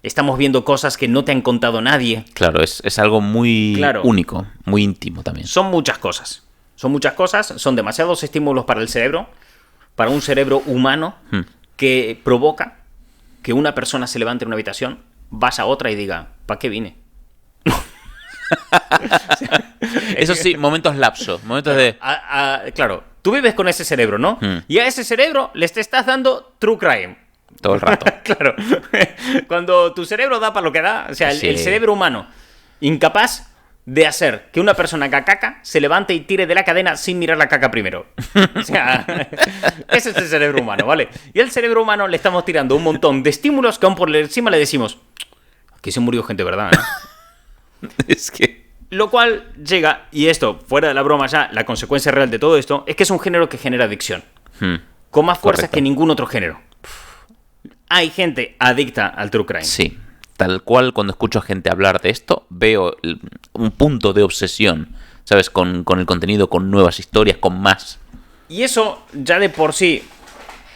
Speaker 1: Estamos viendo cosas que no te han contado nadie.
Speaker 2: Claro, es algo muy único, muy íntimo también.
Speaker 1: Son muchas cosas. Son demasiados estímulos para el cerebro, para un cerebro humano, que provoca que una persona se levante en una habitación, vas a otra y diga, ¿para qué vine?
Speaker 2: Eso sí, momentos lapsos, momentos de...
Speaker 1: Claro, tú vives con ese cerebro, ¿no? Y a ese cerebro le te estás dando true crime.
Speaker 2: Todo el rato.
Speaker 1: Claro. Cuando tu cerebro da para lo que da, o sea, el cerebro humano, incapaz de hacer que una persona haga caca, se levante y tire de la cadena sin mirar la caca primero. O sea, ese es el cerebro humano, ¿vale? Y al cerebro humano le estamos tirando un montón de estímulos que aún por encima le decimos, aquí se murió gente, ¿verdad?
Speaker 2: Es que...
Speaker 1: Lo cual llega, y esto, fuera de la broma ya, la consecuencia real de todo esto, es que es un género que genera adicción. Con más fuerza que ningún otro género. Hay gente adicta al true crime.
Speaker 2: Sí, tal cual cuando escucho a gente hablar de esto, veo un punto de obsesión, ¿sabes? Con el contenido, con nuevas historias, con más.
Speaker 1: Y eso ya de por sí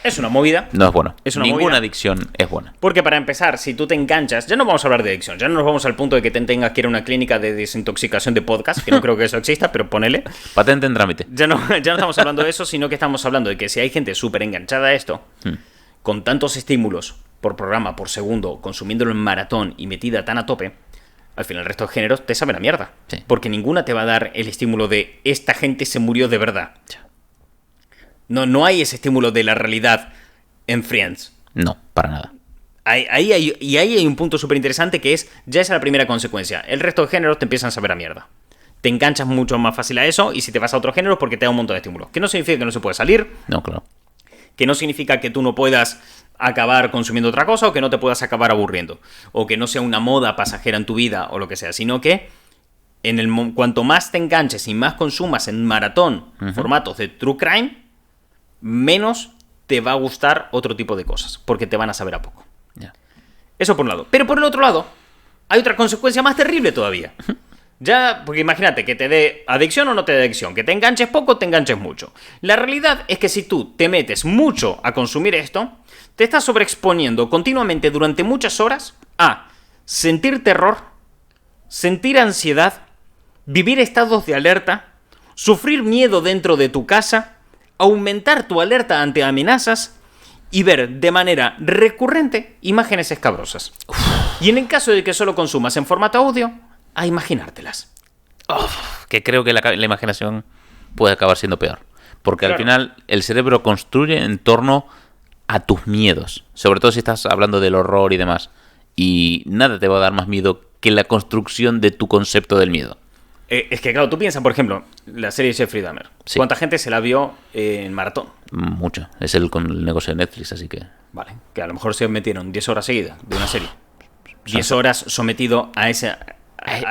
Speaker 1: es una movida.
Speaker 2: No es bueno.
Speaker 1: Ninguna
Speaker 2: movida. Adicción es buena.
Speaker 1: Porque para empezar, si tú te enganchas, ya no vamos a hablar de adicción, ya no nos vamos al punto de que te tengas que ir a una clínica de desintoxicación de podcast, que no creo que eso exista, pero ponele.
Speaker 2: Patente en trámite.
Speaker 1: Ya no estamos hablando de eso, sino que estamos hablando de que si hay gente súper enganchada a esto, con tantos estímulos por programa, por segundo, consumiéndolo en maratón y metida tan a tope, al final el resto de géneros te saben a mierda.
Speaker 2: Sí.
Speaker 1: Porque ninguna te va a dar el estímulo de esta gente se murió de verdad. No hay ese estímulo de la realidad en Friends.
Speaker 2: No, para nada.
Speaker 1: Ahí hay un punto súper interesante que es, ya esa es la primera consecuencia. El resto de géneros te empiezan a saber a mierda. Te enganchas mucho más fácil a eso, y si te vas a otro género porque te da un montón de estímulos. Que no significa que no se puede salir.
Speaker 2: No, claro.
Speaker 1: Que no significa que tú no puedas acabar consumiendo otra cosa, o que no te puedas acabar aburriendo, o que no sea una moda pasajera en tu vida, o lo que sea, sino que cuanto más te enganches y más consumas en maratón formatos de true crime, menos te va a gustar otro tipo de cosas, porque te van a saber a poco.
Speaker 2: Yeah.
Speaker 1: Eso por un lado. Pero por el otro lado, hay otra consecuencia más terrible todavía. Ya, porque imagínate que te dé adicción o no te dé adicción, que te enganches poco o te enganches mucho. La realidad es que si tú te metes mucho a consumir esto, te estás sobreexponiendo continuamente durante muchas horas a sentir terror, sentir ansiedad, vivir estados de alerta, sufrir miedo dentro de tu casa, aumentar tu alerta ante amenazas y ver de manera recurrente imágenes escabrosas. Y en el caso de que solo consumas en formato audio, a imaginártelas.
Speaker 2: Que creo que la imaginación puede acabar siendo peor. Porque
Speaker 1: Claro.
Speaker 2: al final el cerebro construye en torno a tus miedos. Sobre todo si estás hablando del horror y demás. Y nada te va a dar más miedo que la construcción de tu concepto del miedo.
Speaker 1: Es que, claro, tú piensas, por ejemplo, la serie Jeffrey Dahmer.
Speaker 2: Sí.
Speaker 1: ¿Cuánta gente se la vio en maratón?
Speaker 2: Mucho. Es el con el negocio de Netflix, así que...
Speaker 1: Vale, que a lo mejor se metieron 10 horas seguidas de una serie. 10 horas sometido a ese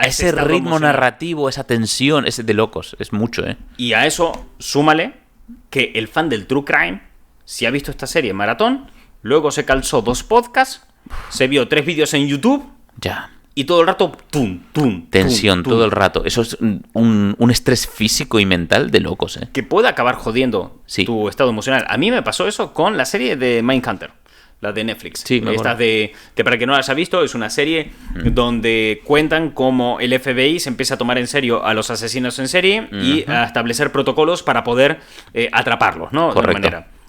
Speaker 1: estado
Speaker 2: ritmo
Speaker 1: emocional.
Speaker 2: narrativo, esa tensión, ese de locos. Es mucho, ¿eh?
Speaker 1: Y a eso súmale que el fan del True Crime, si ha visto esta serie en maratón, luego se calzó 2 podcasts, se vio 3 vídeos en YouTube
Speaker 2: Ya.
Speaker 1: y todo el rato tum.
Speaker 2: Tensión todo el rato. Eso es un estrés físico y mental de locos, ¿eh?
Speaker 1: Que puede acabar jodiendo
Speaker 2: Sí.
Speaker 1: tu estado emocional. A mí me pasó eso con la serie de Mindhunter, la de Netflix.
Speaker 2: Sí, me
Speaker 1: Esta
Speaker 2: acuerdo.
Speaker 1: de para que no la haya visto, es una serie donde cuentan cómo el FBI se empieza a tomar en serio a los asesinos en serie y a establecer protocolos para poder atraparlos, ¿no?
Speaker 2: Correcto.
Speaker 1: De alguna manera.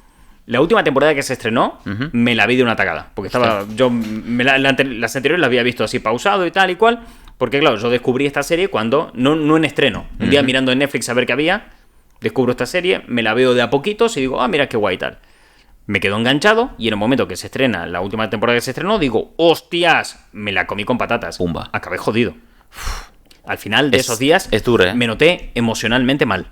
Speaker 1: La última temporada que se estrenó, me la vi de una tacada. Porque estaba. Yo las anteriores las había visto así pausado y tal y cual. Porque, claro, yo descubrí esta serie cuando. No en estreno. Un día mirando en Netflix a ver qué había. Descubro esta serie, me la veo de a poquitos y digo, mira qué guay tal. Me quedo enganchado y en el momento que se estrena, la última temporada que se estrenó, digo, hostias, me la comí con patatas.
Speaker 2: Pumba.
Speaker 1: Acabé jodido. Al final de esos días,
Speaker 2: es duro, ¿eh?
Speaker 1: me noté emocionalmente mal.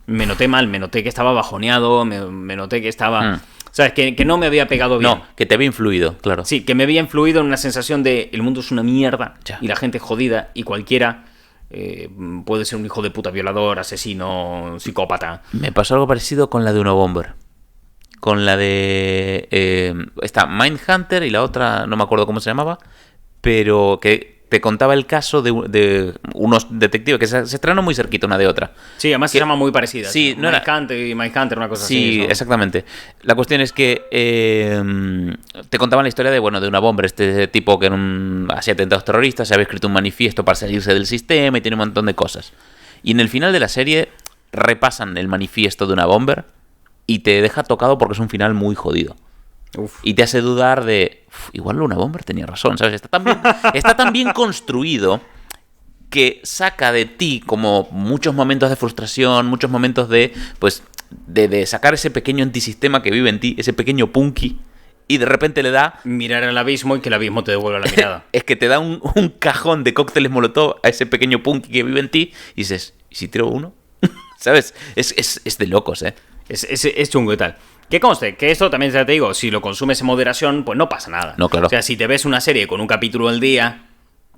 Speaker 1: Me noté que estaba bajoneado, me noté que estaba... ¿Sabes? Que no me había pegado bien.
Speaker 2: No, que te había influido, claro.
Speaker 1: Sí, que me había influido en una sensación de el mundo es una mierda
Speaker 2: Ya.
Speaker 1: y la gente es jodida y cualquiera puede ser un hijo de puta violador, asesino, psicópata.
Speaker 2: Me pasó algo parecido con la de Unabomber. Con la de... está Mindhunter y la otra, no me acuerdo cómo se llamaba, pero que te contaba el caso de unos detectives que se estrenó muy cerquita una de otra.
Speaker 1: Sí, además se llaman muy parecidas.
Speaker 2: Sí, no
Speaker 1: Mike Hunter y Mike Hunter, una cosa así.
Speaker 2: Sí, exactamente. La cuestión es que te contaban la historia de una bomber, este tipo que hacía atentados terroristas, se había escrito un manifiesto para salirse del sistema y tiene un montón de cosas. Y en el final de la serie repasan el manifiesto de una bomber y te deja tocado porque es un final muy jodido. Uf. Y te hace dudar de... igual Luna Bomber tenía razón, ¿sabes? Está tan bien construido que saca de ti como muchos momentos de frustración, muchos momentos de sacar ese pequeño antisistema que vive en ti, ese pequeño punky, y de repente le da...
Speaker 1: mirar al abismo y que el abismo te devuelva la mirada.
Speaker 2: Es que te da un cajón de cócteles molotov a ese pequeño punky que vive en ti y dices, ¿y si tiro uno? ¿Sabes? Es de locos, ¿eh?
Speaker 1: Es chungo y tal. Que conste, que esto también ya te digo, si lo consumes en moderación, pues no pasa nada.
Speaker 2: No, claro.
Speaker 1: O sea, si te ves una serie con un capítulo al día,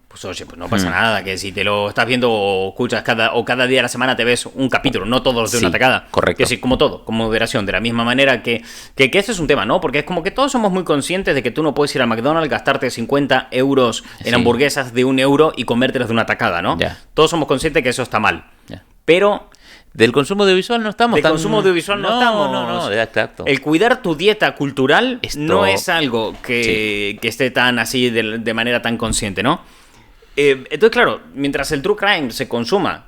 Speaker 1: pues oye, pues no pasa nada. Que si te lo estás viendo o escuchas cada día de la semana te ves un capítulo, no todos de una tacada.
Speaker 2: Correcto.
Speaker 1: Que sí, como todo, con moderación, de la misma manera que ese es un tema, ¿no? Porque es como que todos somos muy conscientes de que tú no puedes ir a McDonald's, gastarte 50 euros en hamburguesas de 1 euro y comértelas de una tacada, ¿no?
Speaker 2: Ya.
Speaker 1: Todos somos conscientes que eso está mal.
Speaker 2: Ya.
Speaker 1: Pero...
Speaker 2: del consumo audiovisual no estamos.
Speaker 1: Del consumo audiovisual no estamos.
Speaker 2: No, exacto.
Speaker 1: El cuidar tu dieta cultural no es algo que esté tan así de manera tan consciente, ¿no? Entonces, claro, mientras el true crime se consuma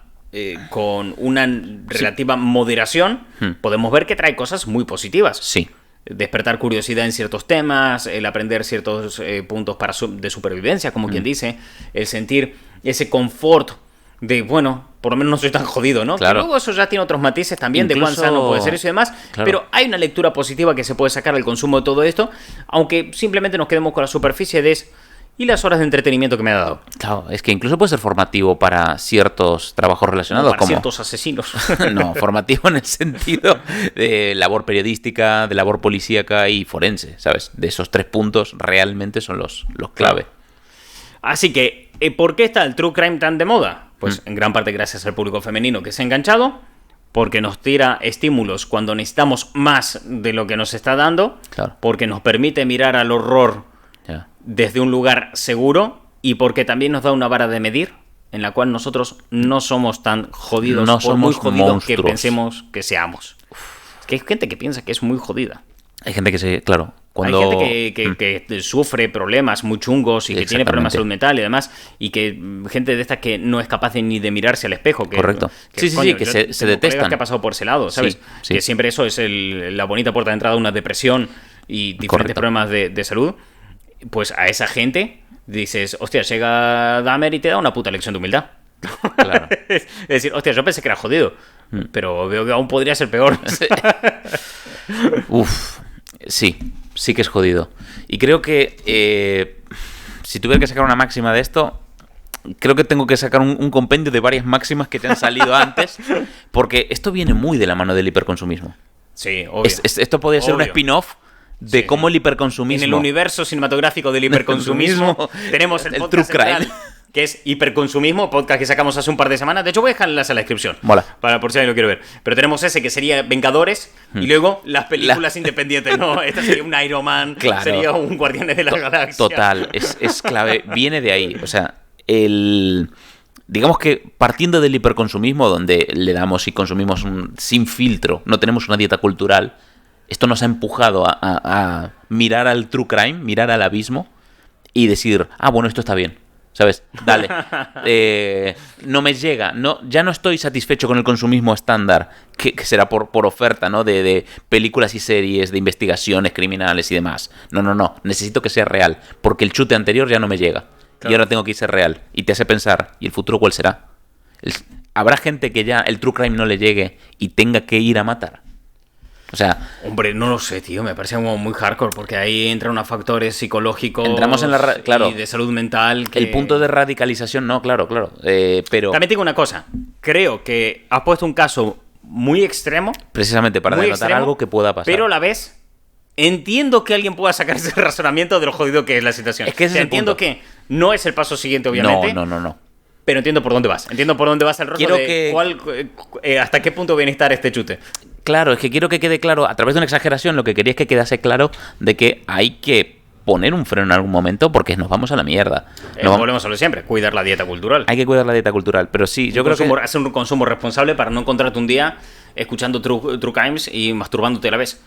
Speaker 1: con una relativa moderación, podemos ver que trae cosas muy positivas.
Speaker 2: Sí.
Speaker 1: Despertar curiosidad en ciertos temas, el aprender ciertos puntos de supervivencia, como quien dice, el sentir ese confort de, bueno, por lo menos no soy tan jodido, ¿no?
Speaker 2: Claro.
Speaker 1: Que luego eso ya tiene otros matices también, de cuán sano puede ser eso y demás,
Speaker 2: claro.
Speaker 1: Pero hay una lectura positiva que se puede sacar del consumo de todo esto, aunque simplemente nos quedemos con la superficie de y las horas de entretenimiento que me ha dado.
Speaker 2: Claro, es que incluso puede ser formativo para ciertos trabajos relacionados,
Speaker 1: para
Speaker 2: como
Speaker 1: ciertos asesinos.
Speaker 2: No, formativo en el sentido de labor periodística, de labor policíaca y forense, ¿sabes? De esos 3 puntos realmente son los clave.
Speaker 1: Así que, ¿por qué está el true crime tan de moda? Pues en gran parte gracias al público femenino que se ha enganchado, porque nos tira estímulos cuando necesitamos más de lo que nos está dando,
Speaker 2: claro.
Speaker 1: Porque nos permite mirar al horror desde un lugar seguro y porque también nos da una vara de medir en la cual nosotros no somos tan jodidos,
Speaker 2: no
Speaker 1: por
Speaker 2: somos
Speaker 1: muy jodidos
Speaker 2: monstruos.
Speaker 1: que pensemos que seamos. Es que hay gente que piensa que es muy jodida.
Speaker 2: Hay gente que se... claro. Cuando...
Speaker 1: hay gente que sufre problemas muy chungos y que tiene problemas de salud mental y demás, y que gente de esta que no es capaz ni de mirarse al espejo.
Speaker 2: Correcto.
Speaker 1: Que
Speaker 2: se detestan.
Speaker 1: Que ha pasado por ese lado, ¿sabes?
Speaker 2: Sí.
Speaker 1: Que siempre eso es la bonita puerta de entrada a una depresión y diferentes problemas de salud. Pues a esa gente dices, hostia, llega Dahmer y te da una puta lección de humildad.
Speaker 2: Claro.
Speaker 1: Es decir, hostia, yo pensé que era jodido, pero veo que aún podría ser peor.
Speaker 2: Uf, sí que es jodido. Y creo que si tuviera que sacar una máxima de esto, creo que tengo que sacar un compendio de varias máximas que te han salido antes, porque esto viene muy de la mano del hiperconsumismo.
Speaker 1: Sí, obvio.
Speaker 2: Esto podría ser un spin-off de cómo el hiperconsumismo...
Speaker 1: En el universo cinematográfico del hiperconsumismo tenemos el podcast
Speaker 2: True Crime,
Speaker 1: central, que es Hiperconsumismo, podcast que sacamos hace un par de semanas. De hecho, voy a dejar el enlace en la descripción.
Speaker 2: Mola.
Speaker 1: Por si alguien lo quiere ver. Pero tenemos ese que sería Vengadores y luego las películas independientes. No, esta sería un Iron Man,
Speaker 2: claro.
Speaker 1: Sería un Guardianes de la Galaxia.
Speaker 2: Total, es clave. Viene de ahí. O sea, digamos que partiendo del hiperconsumismo, donde le damos y consumimos sin filtro, no tenemos una dieta cultural, esto nos ha empujado a mirar al true crime, mirar al abismo y decir, bueno, esto está bien, ¿sabes? Dale. No me llega, ya no estoy satisfecho con el consumismo estándar, que será por oferta, ¿no? De películas y series, de investigaciones criminales y demás. No, necesito que sea real, porque el chute anterior ya no me llega. Claro. Y ahora tengo que ser real. Y te hace pensar, ¿y el futuro cuál será? ¿Habrá gente que ya el true crime no le llegue y tenga que ir a matar? O sea... Hombre,
Speaker 1: no lo sé, tío. Me parece como muy hardcore, porque ahí entran unos factores psicológicos
Speaker 2: entramos en
Speaker 1: y de salud mental.
Speaker 2: El punto de radicalización, no, claro. Pero...
Speaker 1: También tengo una cosa. Creo que has puesto un caso muy extremo.
Speaker 2: Precisamente para denotar algo que pueda pasar.
Speaker 1: Pero a la vez... Entiendo que alguien pueda sacar ese razonamiento de lo jodido que es la situación.
Speaker 2: Es que entiendo
Speaker 1: que no es el paso siguiente, obviamente.
Speaker 2: No.
Speaker 1: Pero entiendo por dónde vas. Entiendo por dónde vas el rollo hasta qué punto viene a estar este chute.
Speaker 2: Claro, es que quiero que quede claro, a través de una exageración, lo que quería es que quedase claro de que hay que poner un freno en algún momento porque nos vamos a la mierda.
Speaker 1: Volvemos a lo de siempre, cuidar la dieta cultural.
Speaker 2: Hay que cuidar la dieta cultural, pero sí, yo creo que...
Speaker 1: Hacer un consumo responsable para no encontrarte un día escuchando True Crimes y masturbándote a la vez.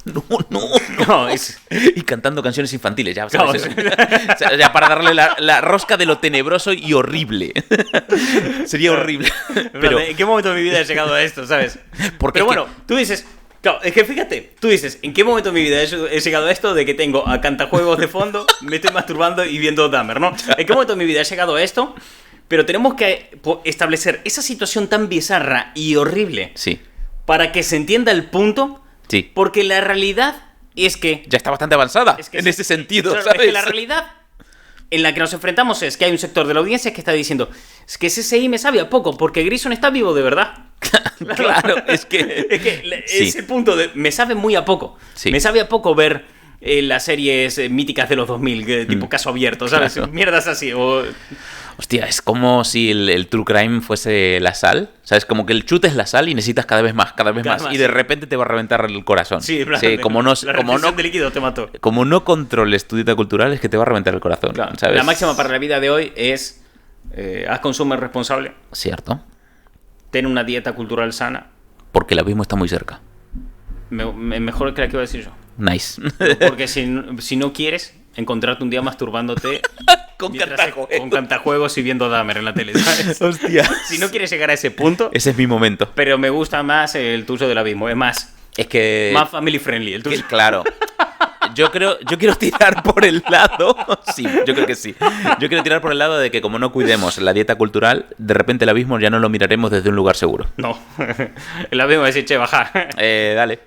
Speaker 1: No,
Speaker 2: Y cantando canciones infantiles, ya sabes. O sea, ya para darle la rosca de lo tenebroso y horrible. Sería horrible.
Speaker 1: Pero ¿en qué momento de mi vida he llegado a esto, sabes? Pero bueno, tú dices... Claro, es que fíjate, tú dices, ¿en qué momento de mi vida he llegado a esto de que tengo a cantajuegos de fondo, me estoy masturbando y viendo Dahmer, ¿no? ¿En qué momento de mi vida he llegado a esto? Pero tenemos que establecer esa situación tan bizarra y horrible,
Speaker 2: sí,
Speaker 1: para que se entienda el punto,
Speaker 2: sí,
Speaker 1: porque la realidad es que...
Speaker 2: Ya está bastante avanzada en ese sentido,
Speaker 1: claro,
Speaker 2: ¿sabes?
Speaker 1: Es que la realidad en la que nos enfrentamos es que hay un sector de la audiencia que está diciendo, es que CSI me sabe a poco, porque Grayson está vivo de verdad.
Speaker 2: Claro, es que
Speaker 1: sí. Ese punto de me sabe muy a poco.
Speaker 2: Sí.
Speaker 1: Me sabe a poco ver las series míticas de los 2000, tipo Caso Abierto, ¿sabes?
Speaker 2: Claro.
Speaker 1: Mierdas así.
Speaker 2: Hostia, es como si el True Crime fuese la sal, ¿sabes? Como que el chute es la sal y necesitas cada vez más. Y de repente te va a reventar el corazón.
Speaker 1: Sí,
Speaker 2: como no
Speaker 1: de líquido te mató.
Speaker 2: Como no controles tu dieta cultural, es que te va a reventar el corazón,
Speaker 1: claro.
Speaker 2: ¿sabes?
Speaker 1: La máxima para la vida de hoy es haz consumo responsable.
Speaker 2: Cierto.
Speaker 1: Ten una dieta cultural sana.
Speaker 2: Porque el abismo está muy cerca.
Speaker 1: Mejor que la que iba a decir yo.
Speaker 2: Nice.
Speaker 1: Porque si no quieres encontrarte un día masturbándote
Speaker 2: con
Speaker 1: cantajuegos y viendo Dahmer en la tele, ¿sabes?
Speaker 2: Hostia.
Speaker 1: Si no quieres llegar a ese punto...
Speaker 2: Ese es mi momento.
Speaker 1: Pero me gusta más el tuyo del abismo. Es más...
Speaker 2: Es que...
Speaker 1: Más family friendly el tuyo.
Speaker 2: Claro. Yo quiero tirar por el lado... Sí, yo creo que sí. Yo quiero tirar por el lado de que como no cuidemos la dieta cultural, de repente el abismo ya no lo miraremos desde un lugar seguro.
Speaker 1: No. El abismo va a decir, che, baja.
Speaker 2: Dale.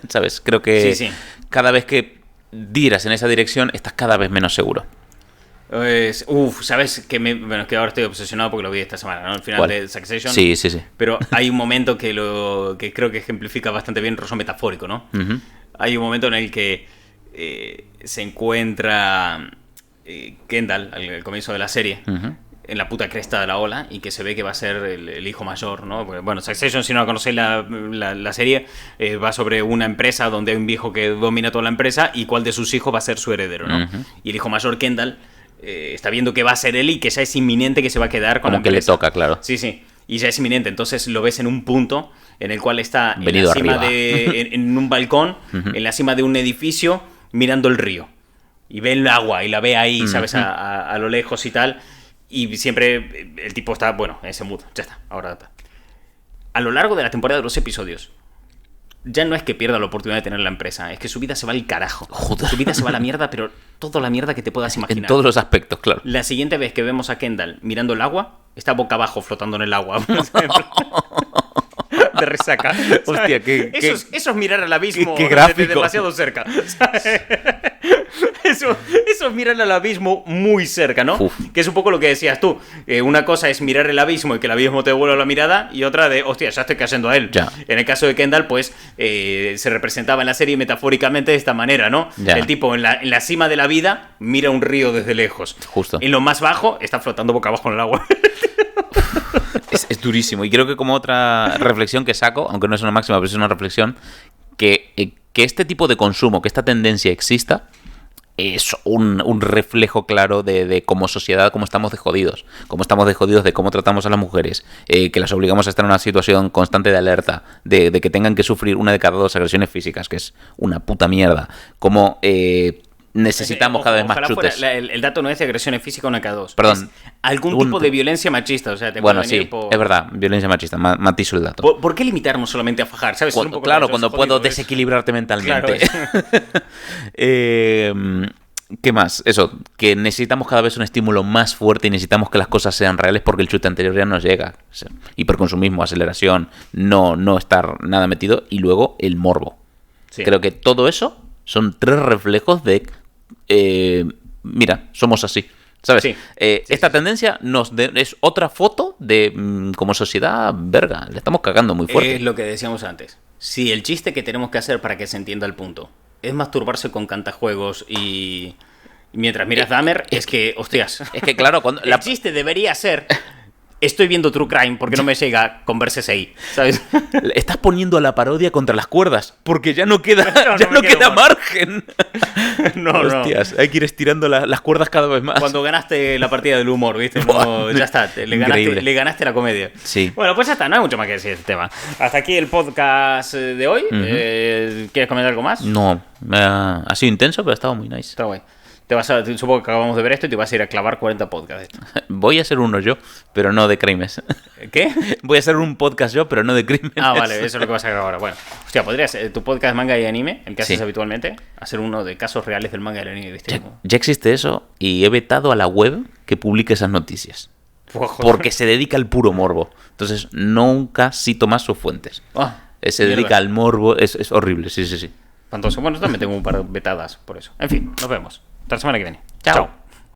Speaker 2: ¿Sabes? Creo que
Speaker 1: sí.
Speaker 2: Cada vez que tiras en esa dirección, estás cada vez menos seguro.
Speaker 1: ¿Sabes? Que ahora estoy obsesionado porque lo vi esta semana, ¿no? Al final de Succession.
Speaker 2: Sí.
Speaker 1: Pero hay un momento que creo que ejemplifica bastante bien el rostro metafórico, ¿no?
Speaker 2: Uh-huh.
Speaker 1: Hay un momento en el que se encuentra Kendall al comienzo de la serie,
Speaker 2: uh-huh,
Speaker 1: en la puta cresta de la ola, y que se ve que va a ser el hijo mayor, ¿no? Porque, bueno, Succession, si no conocéis la serie, va sobre una empresa donde hay un viejo que domina toda la empresa y cuál de sus hijos va a ser su heredero, ¿no?
Speaker 2: Uh-huh.
Speaker 1: Y el hijo mayor, Kendall, está viendo que va a ser él y que ya es inminente que se va a quedar con
Speaker 2: como
Speaker 1: la empresa.
Speaker 2: Que le toca, claro.
Speaker 1: Sí. Y ya es inminente. Entonces lo ves en un punto en el cual está
Speaker 2: Venido
Speaker 1: en la cima
Speaker 2: arriba.
Speaker 1: en un balcón, uh-huh, en la cima de un edificio, mirando el río. Y ve el agua y la ve ahí, uh-huh, ¿sabes? A lo lejos y tal. Y siempre el tipo está, bueno, en ese mood. Ya está, ahora está. A lo largo de la temporada de los episodios, ya no es que pierda la oportunidad de tener la empresa, es que su vida se va al carajo.
Speaker 2: Joder.
Speaker 1: Su vida se va a la mierda, pero toda la mierda que te puedas imaginar.
Speaker 2: En todos los aspectos, claro.
Speaker 1: La siguiente vez que vemos a Kendall mirando el agua, está boca abajo flotando en el agua. De resaca.
Speaker 2: Hostia,
Speaker 1: eso es mirar al abismo
Speaker 2: qué gráfico.
Speaker 1: desde demasiado cerca. Eso es mirar al abismo muy cerca, ¿no?
Speaker 2: Uf.
Speaker 1: Que es un poco lo que decías tú. Una cosa es mirar el abismo y que el abismo te devuelva la mirada, y otra de, hostia, ya estoy cayendo a él.
Speaker 2: Ya.
Speaker 1: En el caso de Kendall, pues, se representaba en la serie metafóricamente de esta manera, ¿no?
Speaker 2: Ya.
Speaker 1: El tipo en la cima de la vida mira un río desde lejos.
Speaker 2: Justo.
Speaker 1: En lo más bajo está flotando boca abajo en el agua.
Speaker 2: Es durísimo. Y creo que como otra reflexión que saco, aunque no es una máxima, pero es una reflexión, que este tipo de consumo, que esta tendencia exista, es un reflejo claro de como sociedad, cómo estamos de jodidos. Cómo estamos de jodidos de cómo tratamos a las mujeres. Que las obligamos a estar en una situación constante de alerta. De que tengan que sufrir una de cada dos agresiones físicas, que es una puta mierda. Como... necesitamos cada vez más chutes.
Speaker 1: El dato no es de agresiones físicas una cada dos.
Speaker 2: Perdón.
Speaker 1: Es algún tipo de violencia machista. O sea,
Speaker 2: bueno, sí, es verdad. Violencia machista. Matizo el dato.
Speaker 1: ¿Por qué limitarnos solamente a fajar? ¿Sabes?
Speaker 2: Claro, cuando puedo desequilibrarte mentalmente.
Speaker 1: Claro.
Speaker 2: ¿Qué más? Eso, que necesitamos cada vez un estímulo más fuerte y necesitamos que las cosas sean reales porque el chute anterior ya nos llega. O sea, hiperconsumismo, aceleración, no estar nada metido, y luego el morbo. Sí. Creo que todo eso son tres reflejos de... mira, somos así, ¿sabes?
Speaker 1: Sí.
Speaker 2: Esta tendencia es otra foto de como sociedad, verga, le estamos cagando muy fuerte.
Speaker 1: Es lo que decíamos antes. Si el chiste que tenemos que hacer para que se entienda el punto es masturbarse con cantajuegos y mientras miras Dahmer, es que, hostias.
Speaker 2: Es que claro, cuando
Speaker 1: el chiste debería ser... estoy viendo True Crime porque no me llega Converses ahí, ¿sabes?
Speaker 2: Estás poniendo a la parodia contra las cuerdas, porque ya no queda,
Speaker 1: no
Speaker 2: queda margen.
Speaker 1: No,
Speaker 2: Hostias, hay que ir estirando las cuerdas cada vez más.
Speaker 1: Cuando ganaste la partida del humor, ¿viste? No, ya está, le ganaste la comedia.
Speaker 2: Sí.
Speaker 1: Bueno, pues ya está, no hay mucho más que decir de este tema. Hasta aquí el podcast de hoy. ¿Quieres comentar algo más?
Speaker 2: No, ha sido intenso, pero ha estado muy nice.
Speaker 1: Está guay. Supongo que acabamos de ver esto y te vas a ir a clavar 40 podcasts.
Speaker 2: Voy a hacer uno yo, pero no de crímenes.
Speaker 1: ¿Qué?
Speaker 2: Voy a hacer un podcast yo, pero no de crímenes.
Speaker 1: Ah, vale, eso es lo que vas a grabar ahora. Bueno, hostia, podrías, tu podcast manga y anime, el que haces habitualmente, hacer uno de casos reales del manga y el anime, ¿viste?
Speaker 2: Ya existe eso y he vetado a la web que publique esas noticias. Porque se dedica al puro morbo. Entonces nunca cito más sus fuentes. Se dedica al morbo, es horrible, sí.
Speaker 1: Entonces, bueno, también tengo un par de vetadas por eso. En fin, nos vemos. Hasta la semana que viene.
Speaker 2: Chao.